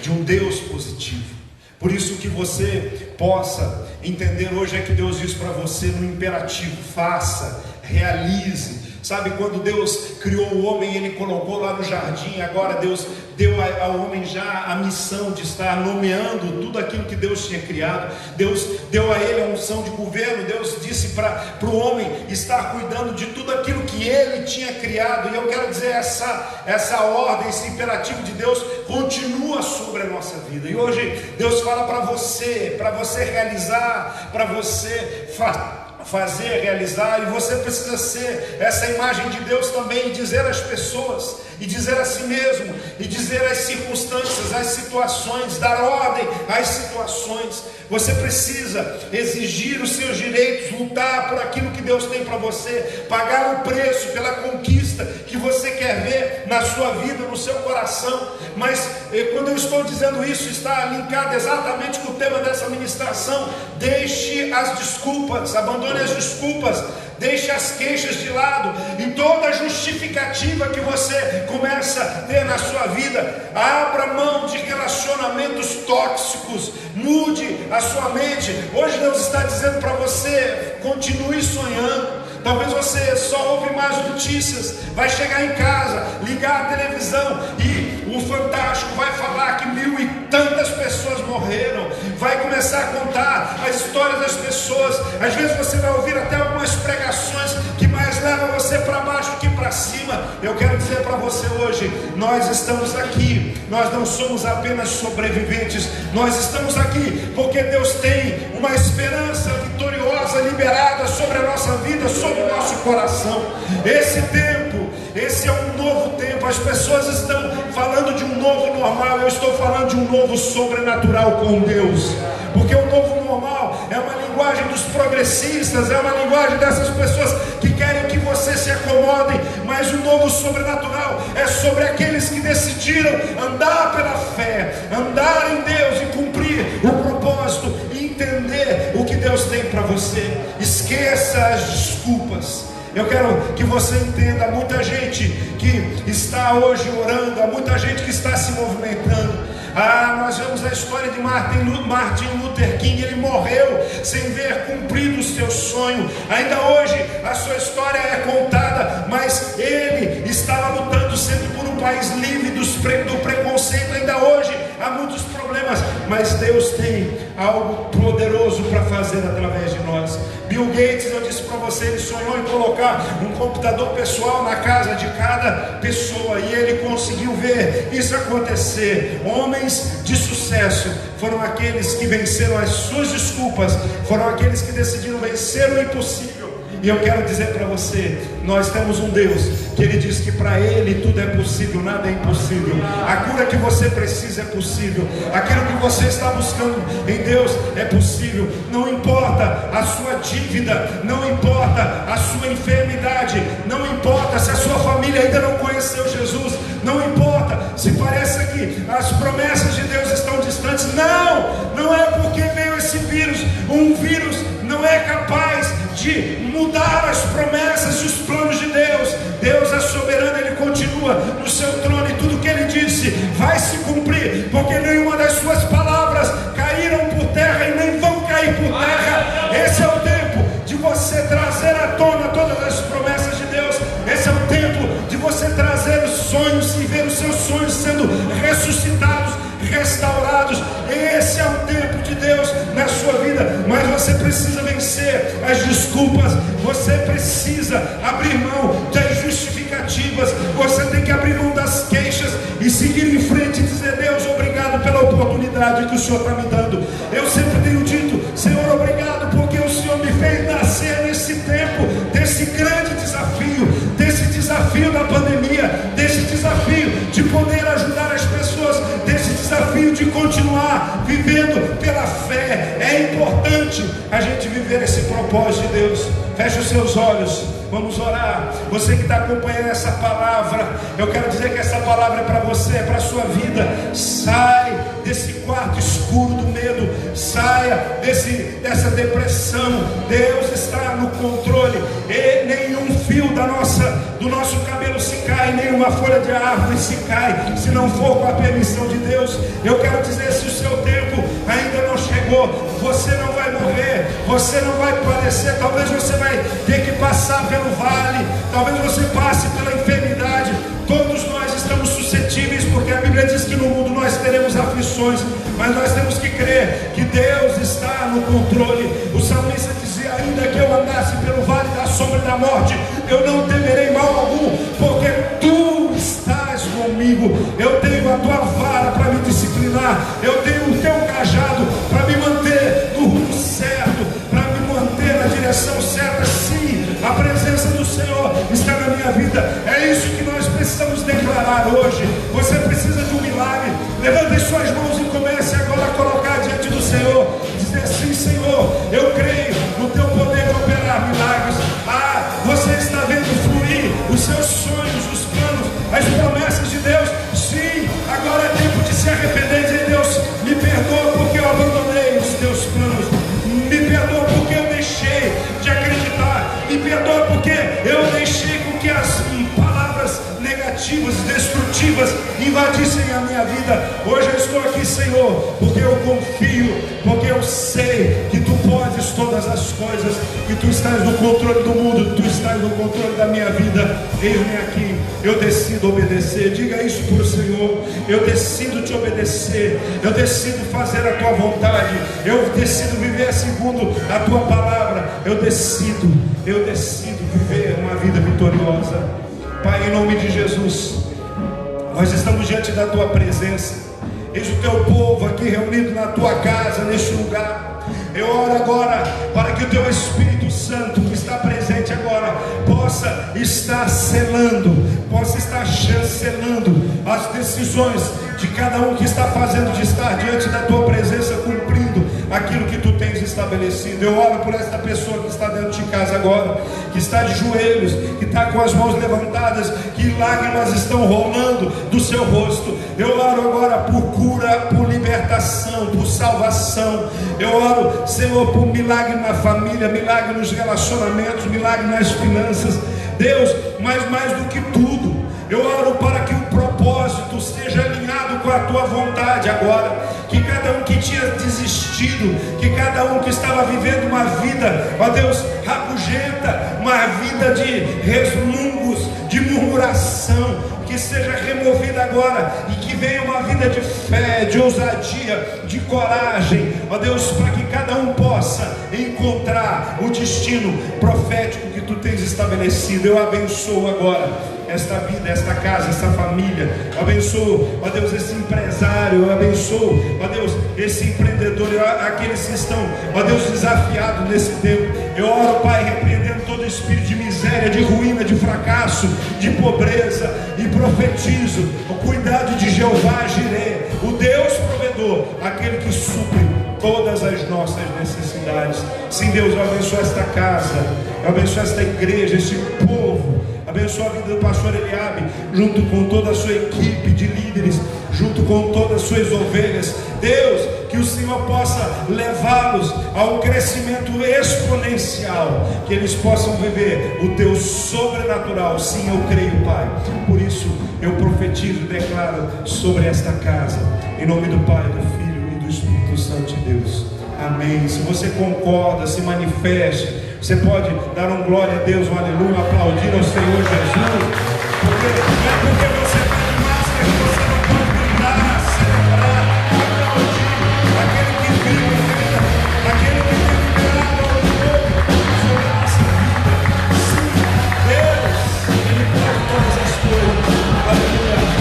de um Deus positivo. Por isso que você possa entender hoje é que Deus diz para você no imperativo: faça, realize. Sabe, quando Deus criou o homem, Ele colocou lá no jardim. Agora Deus deu ao homem já a missão de estar nomeando tudo aquilo que Deus tinha criado. Deus deu a ele a unção de governo. Deus disse para o homem estar cuidando de tudo aquilo que ele tinha criado. E eu quero dizer, essa ordem, esse imperativo de Deus continua sobre a nossa vida. E hoje Deus fala para você realizar, para você fazer, realizar, e você precisa ser essa imagem de Deus também, e dizer às pessoas, e dizer a si mesmo, e dizer às circunstâncias, às situações, dar ordem às situações. Você precisa exigir os seus direitos, lutar por aquilo que Deus tem para você, pagar o preço pela conquista que você quer ver na sua vida, no seu coração. Mas quando eu estou dizendo isso, está linkado exatamente com o tema dessa ministração. Deixe as desculpas, abandone as desculpas, deixe as queixas de lado, e toda justificativa que você começa a ter na sua vida. Abra mão de relacionamentos tóxicos, mude a sua mente. Hoje Deus está dizendo para você: continue sonhando. Talvez você só ouve mais notícias, vai chegar em casa, ligar a televisão e o Fantástico vai falar que 1000 e tantas pessoas morreram. vai começar a contar as histórias das pessoas. Às vezes você vai ouvir até algumas pregações que mais levam você para baixo que para cima. Eu quero dizer para você hoje, nós estamos aqui, nós não somos apenas sobreviventes, nós estamos aqui porque Deus tem uma esperança vitoriosa liberada sobre a nossa vida, sobre o nosso coração. Esse é um novo tempo. As pessoas estão falando de um novo normal, eu estou falando de um novo sobrenatural com Deus, porque o novo normal é uma linguagem dos progressistas, é uma linguagem dessas pessoas que querem que você se acomode, mas o novo sobrenatural é sobre aqueles que decidiram andar pela fé, andar em Deus e cumprir o propósito e entender o que Deus tem para você. Esqueça as desculpas. Eu quero que você entenda, há muita gente que está hoje orando, há muita gente que está se movimentando. Nós vemos a história de Martin Luther King. Ele morreu sem ver cumprido o seu sonho. Ainda hoje a sua história é contada, mas ele estava lutando sempre por um país livre do preconceito. Ainda hoje há muitos problemas, mas Deus tem algo poderoso para fazer através de nós. Bill Gates, eu disse para você, ele sonhou em colocar um computador pessoal na casa de cada pessoa, e ele conseguiu ver isso acontecer. Homens de sucesso foram aqueles que venceram as suas desculpas, foram aqueles que decidiram vencer o impossível. E eu quero dizer para você, nós temos um Deus que Ele diz que para Ele tudo é possível, nada é impossível. A cura que você precisa é possível, aquilo que você está buscando em Deus é possível. Não importa a sua dívida, não importa a sua enfermidade, não importa se a sua família ainda não conheceu Jesus, não importa se parece que as promessas de Deus estão distantes. Não é porque veio esse vírus. Um vírus não é capaz de mudar as promessas e os planos de Deus. Deus é soberano, Ele continua no seu trono, e tudo que Ele disse vai se cumprir, porque nenhuma das suas palavras caíram por terra e nem vão cair por terra. Esse é o tempo de você trazer à tona todas as promessas de Deus. Esse é o tempo de você trazer os sonhos e ver os seus sonhos sendo ressuscitados, restaurados. Esse é o tempo de Deus na sua vida, mas você precisa vencer as desculpas, você precisa abrir mão das justificativas, você tem que abrir mão das queixas e seguir em frente e dizer: Deus, obrigado pela oportunidade que o Senhor está me dando. Eu sempre tenho dito: Senhor, obrigado porque o Senhor me fez nascer nesse tempo, desse grande desafio, desse desafio da pandemia, desse desafio de poder ajudar as pessoas, desse desafio de continuar vivendo pela fé. É importante a gente viver esse propósito de Deus. Feche os seus olhos, vamos orar. Você que está acompanhando essa palavra, eu quero dizer que essa palavra é para você, é para a sua vida. Sai desse quarto escuro do medo, saia dessa depressão. Deus está no controle, e nenhum fio do nosso cabelo se cai, nenhuma folha de árvore se cai, se não for com a permissão de Deus. Eu quero dizer, se o seu tempo ainda não chegou, você não vai morrer, você não vai padecer. Talvez você vai ter que passar pelo vale, talvez você passe pela enfermidade. Todos nós estamos suscetíveis, porque a Bíblia diz que no mundo nós teremos aflições, mas nós temos que crer que Deus está no controle. O salmista dizia: ainda que eu andasse pelo vale da sombra da morte, eu não temerei mal algum, porque tu estás comigo. Eu tenho a tua vara para me disciplinar, eu tenho o teu cajado para me manter no rumo certo, para me manter na direção certa. Sim, a presença do Senhor está na minha vida. É isso que nós precisamos declarar hoje. Você precisa de um milagre. Levante suas mãos e comece agora a colocar diante do Senhor, dizer assim: Senhor, eu creio no teu poder de operar milagres. Você está vendo fluir os seus sonhos, os planos, as promessas de Deus. Sim, agora é tempo de se arrepender e dizer: Deus, me perdoa porque eu abandonei os teus planos, me perdoa porque eu deixei de acreditar, me perdoa porque eu deixei com que as palavras negativas, destrutivas, negativas invadissem a minha vida. Hoje eu estou aqui, Senhor, porque eu confio, porque eu sei que Tu podes todas as coisas, que Tu estás no controle do mundo, Tu estás no controle da minha vida. Eis-me aqui, eu decido obedecer. Diga isso para o Senhor: eu decido Te obedecer, eu decido fazer a Tua vontade, eu decido viver segundo a Tua palavra, eu decido viver uma vida vitoriosa. Pai, em nome de Jesus, nós estamos diante da Tua presença. Eis o Teu povo aqui reunido na Tua casa, neste lugar. Eu oro agora para que o Teu Espírito Santo, que está presente agora, possa estar selando, possa estar chancelando as decisões de cada um que está fazendo de estar diante da Tua presença, cumprindo aquilo que Tu tens estabelecido. Eu oro por esta pessoa que está dentro de casa agora, que está de joelhos, que está com as mãos levantadas, que lágrimas estão rolando do seu rosto. Eu oro agora por cura, por libertação, por salvação. Eu oro, Senhor, por milagre na família, milagre nos relacionamentos, milagre nas finanças. Deus, mas mais do que tudo, eu oro para que o propósito seja alinhado com a Tua vontade agora. Que cada um que tinha desistido, que cada um que estava vivendo uma vida, ó Deus, rabugenta, uma vida de resmungos, de murmuração, que seja removida agora e que venha uma vida de fé, de ousadia, de coragem, ó Deus, para que cada um possa encontrar o destino profético que Tu tens estabelecido. Eu abençoo agora esta vida, esta casa, esta família. Eu abençoo, ó Deus, esse empresário. Eu abençoo, ó Deus, esse empreendedor, aqueles que estão, ó Deus, desafiados nesse tempo. Eu oro, Pai, repreendendo todo espírito de miséria, de ruína, de fracasso, de pobreza, e profetizo o cuidado de Jeová Jireh, o Deus provedor, aquele que supre todas as nossas necessidades. Sim, Deus, eu abençoo esta casa, eu abençoo esta igreja, este povo. Abençoa a vida do pastor Eliabe, junto com toda a sua equipe de líderes, junto com todas as suas ovelhas. Deus, que o Senhor possa levá-los a um crescimento exponencial, que eles possam viver o Teu sobrenatural. Sim, eu creio, Pai. Por isso eu profetizo e declaro sobre esta casa, em nome do Pai, do Filho e do Espírito Santo de Deus. Amém. Se você concorda, se manifeste. Você pode dar um glória a Deus, um aleluia, aplaudir ao Senhor Jesus. Porque não é porque você está de máscara que você não pode gritar, celebrar, aplaudir aquele que vive, aquele que tem liberado ao povo sobre a nossa vida. Sim, Deus, Ele pode todas as coisas. Aleluia.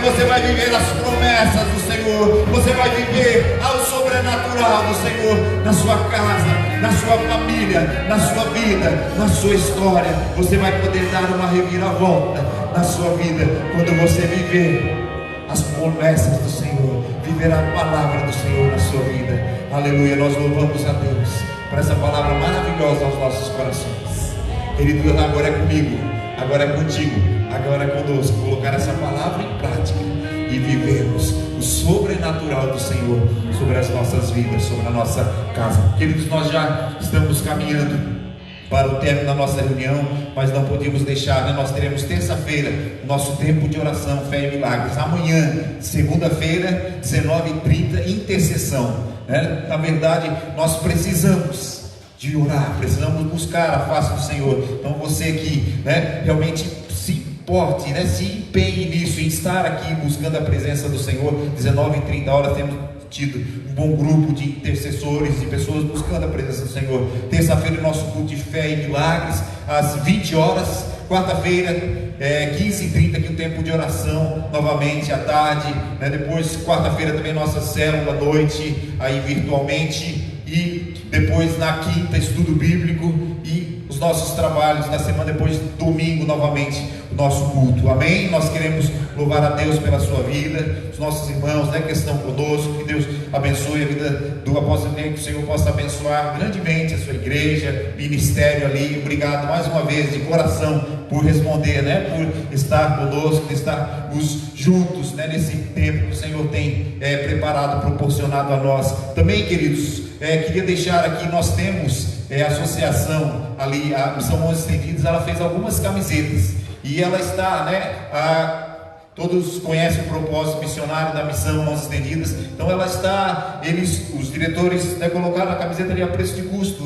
você vai viver as promessas do Senhor, você vai viver ao sobrenatural do Senhor, na sua casa, na sua família, na sua vida, na sua história. Você vai poder dar uma reviravolta na sua vida, quando você viver as promessas do Senhor, viver a palavra do Senhor na sua vida. Aleluia, nós louvamos a Deus por essa palavra maravilhosa aos nossos corações. Querido, agora é comigo, agora é contigo, agora é conosco, colocar essa palavra em prática e vivermos o sobrenatural do Senhor sobre as nossas vidas, sobre a nossa casa. Queridos, nós já estamos caminhando para o término da nossa reunião, mas não podíamos deixar, né? Nós teremos terça-feira nosso tempo de oração, fé e milagres. Amanhã, segunda-feira, 19h30, intercessão, né? Na verdade, nós precisamos de orar, precisamos buscar a face do Senhor. Então você que, né, realmente se importe, né, se empenhe nisso, em estar aqui buscando a presença do Senhor. 19h30 temos tido um bom grupo de intercessores, de pessoas buscando a presença do Senhor. Terça-feira nosso culto de fé e milagres às 20 horas. Quarta-feira 15h30 aqui o tempo de oração novamente à tarde, né? Depois quarta-feira também nossa célula à noite aí virtualmente, e depois na quinta estudo bíblico e os nossos trabalhos na semana, depois domingo novamente o nosso culto. Amém? Nós queremos louvar a Deus pela sua vida, os nossos irmãos, né, que estão conosco. Que Deus abençoe a vida do apóstolo, que o Senhor possa abençoar grandemente a sua igreja, ministério ali. Obrigado mais uma vez de coração por responder, né, por estar conosco, por estarmos juntos, né, nesse tempo que o Senhor tem preparado, proporcionado a nós. Também, queridos, queria deixar aqui, nós temos a associação ali, a Missão Mãos Estendidas, ela fez algumas camisetas e ela está, né, todos conhecem o propósito missionário da Missão Mãos Estendidas. Então ela está, os diretores, né, colocaram a camiseta ali a preço de custo,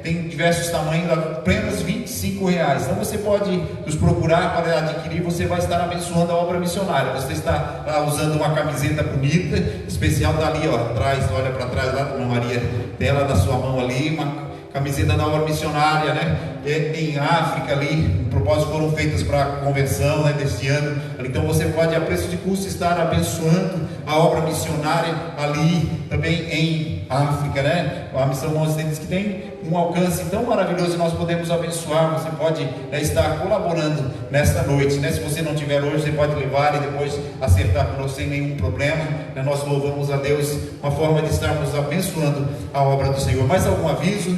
tem diversos tamanhos, apenas R$25. Então você pode nos procurar para adquirir, você vai estar abençoando a obra missionária. Você está usando uma camiseta bonita, especial, está ali, ó, atrás, olha para trás lá, Dona Maria, tem ela na sua mão ali, uma camiseta da obra missionária, né? Em África ali, propósitos foram feitas para a convenção, né, deste ano. Então você pode a preço de custo estar abençoando a obra missionária ali também em África, né? A Missão Mãos Estendidas, que tem um alcance tão maravilhoso, e nós podemos abençoar. Você pode, né, estar colaborando nesta noite, né? Se você não tiver hoje, você pode levar e depois acertar conosco sem nenhum problema, né? Nós louvamos a Deus, uma forma de estarmos abençoando a obra do Senhor. Mais algum aviso?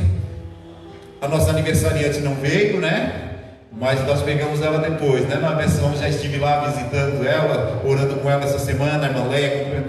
A nossa aniversariante não veio, né? Mas nós pegamos ela depois, né? Na versão, já estive lá visitando ela, orando com ela essa semana. A irmã Leia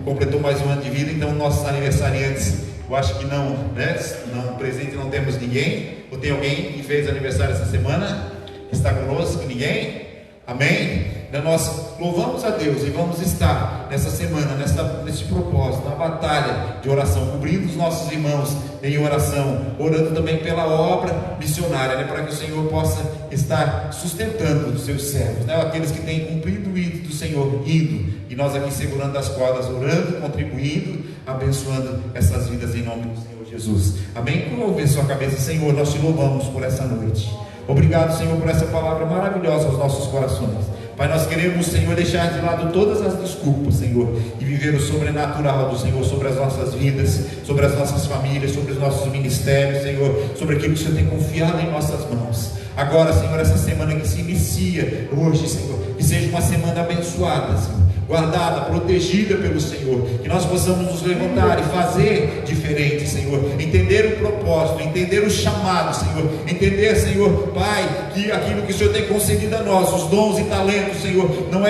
completou mais um ano de vida. Então nossos aniversariantes, eu acho que não, né? Não, presente não temos ninguém. Ou tem alguém que fez aniversário essa semana? Está conosco? Ninguém? Amém? Nós louvamos a Deus e vamos estar nessa semana, nesse propósito, na batalha de oração, cobrindo os nossos irmãos em oração, orando também pela obra missionária, né, para que o Senhor possa estar sustentando os seus servos, né, aqueles que têm cumprido o ídolo do Senhor, indo, e nós aqui segurando as cordas, orando, contribuindo, abençoando essas vidas em nome do Senhor Jesus. Amém? Curva sua cabeça. Senhor, nós te louvamos por essa noite. Obrigado, Senhor, por essa palavra maravilhosa aos nossos corações. Pai, nós queremos, Senhor, deixar de lado todas as desculpas, Senhor, e viver o sobrenatural do Senhor sobre as nossas vidas, sobre as nossas famílias, sobre os nossos ministérios, Senhor, sobre aquilo que o Senhor tem confiado em nossas mãos. Agora, Senhor, essa semana que se inicia hoje, Senhor, que seja uma semana abençoada, Senhor, guardada, protegida pelo Senhor, que nós possamos nos levantar e fazer diferente, Senhor, entender o propósito, entender o chamado, Senhor, entender, Senhor, Pai, que aquilo que o Senhor tem concedido a nós, os dons e talentos, Senhor, não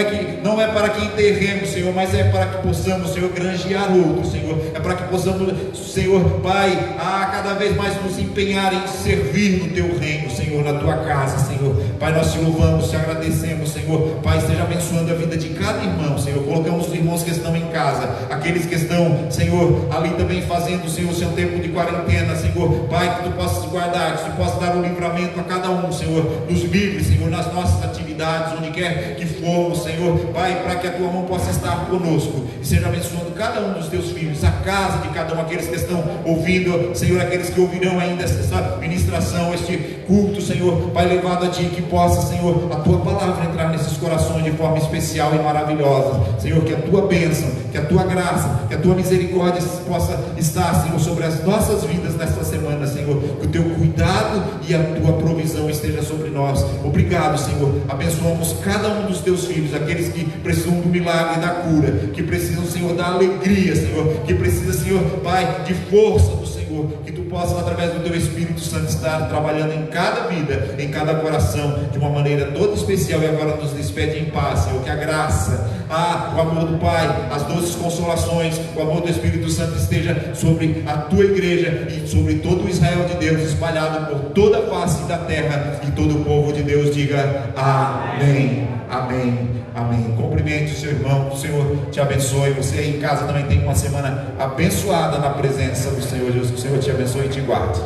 é para que enterremos, Senhor, mas é para que possamos, Senhor, granjear outros, Senhor, é para que possamos, Senhor, Pai, cada vez mais nos empenhar em servir no Teu reino, Senhor, na Tua casa, Senhor. Pai, nós te louvamos, te agradecemos, Senhor. Pai, esteja abençoando a vida de cada irmão, Senhor. Colocamos os irmãos que estão em casa, aqueles que estão, Senhor, ali também fazendo, Senhor, o seu tempo de quarentena, Senhor. Pai, que Tu possas guardar, que Tu possas dar o livramento a cada um, Senhor. Nos livre, Senhor, nas nossas atividades, onde quer que formos, Senhor. Pai, para que a Tua mão possa estar conosco e seja abençoando cada um dos Teus filhos, a casa de cada um, aqueles que estão ouvindo, Senhor, aqueles que ouvirão ainda essa ministração, este culto, Senhor. Pai, levado a Ti, que possa, Senhor, a Tua palavra entrar nesses corações de forma especial e maravilhosa, Senhor, que a Tua bênção, que a Tua graça, que a Tua misericórdia possa estar, Senhor, sobre as nossas vidas nesta semana, Senhor, que o Teu cuidado e a Tua provisão esteja sobre nós. Obrigado, Senhor. Abençoamos cada um dos Teus filhos, aqueles que precisam do milagre e da cura, que precisam, Senhor, da alegria, Senhor, que precisa, Senhor, Pai, de força do Senhor, que Tu possas, através do Teu Espírito Santo, estar trabalhando em cada vida, em cada coração, de uma maneira toda especial. E agora nos despede em paz, Senhor, que a graça, o amor do Pai, as doces consolações, o amor do Espírito Santo esteja sobre a Tua igreja e sobre todo o Israel de Deus, espalhado por toda a face da terra, e todo o povo de Deus diga amém, amém, amém. Cumprimente o seu irmão, que o Senhor te abençoe. Você aí em casa também tem uma semana abençoada na presença do Senhor Jesus, que o Senhor te abençoe e te guarde.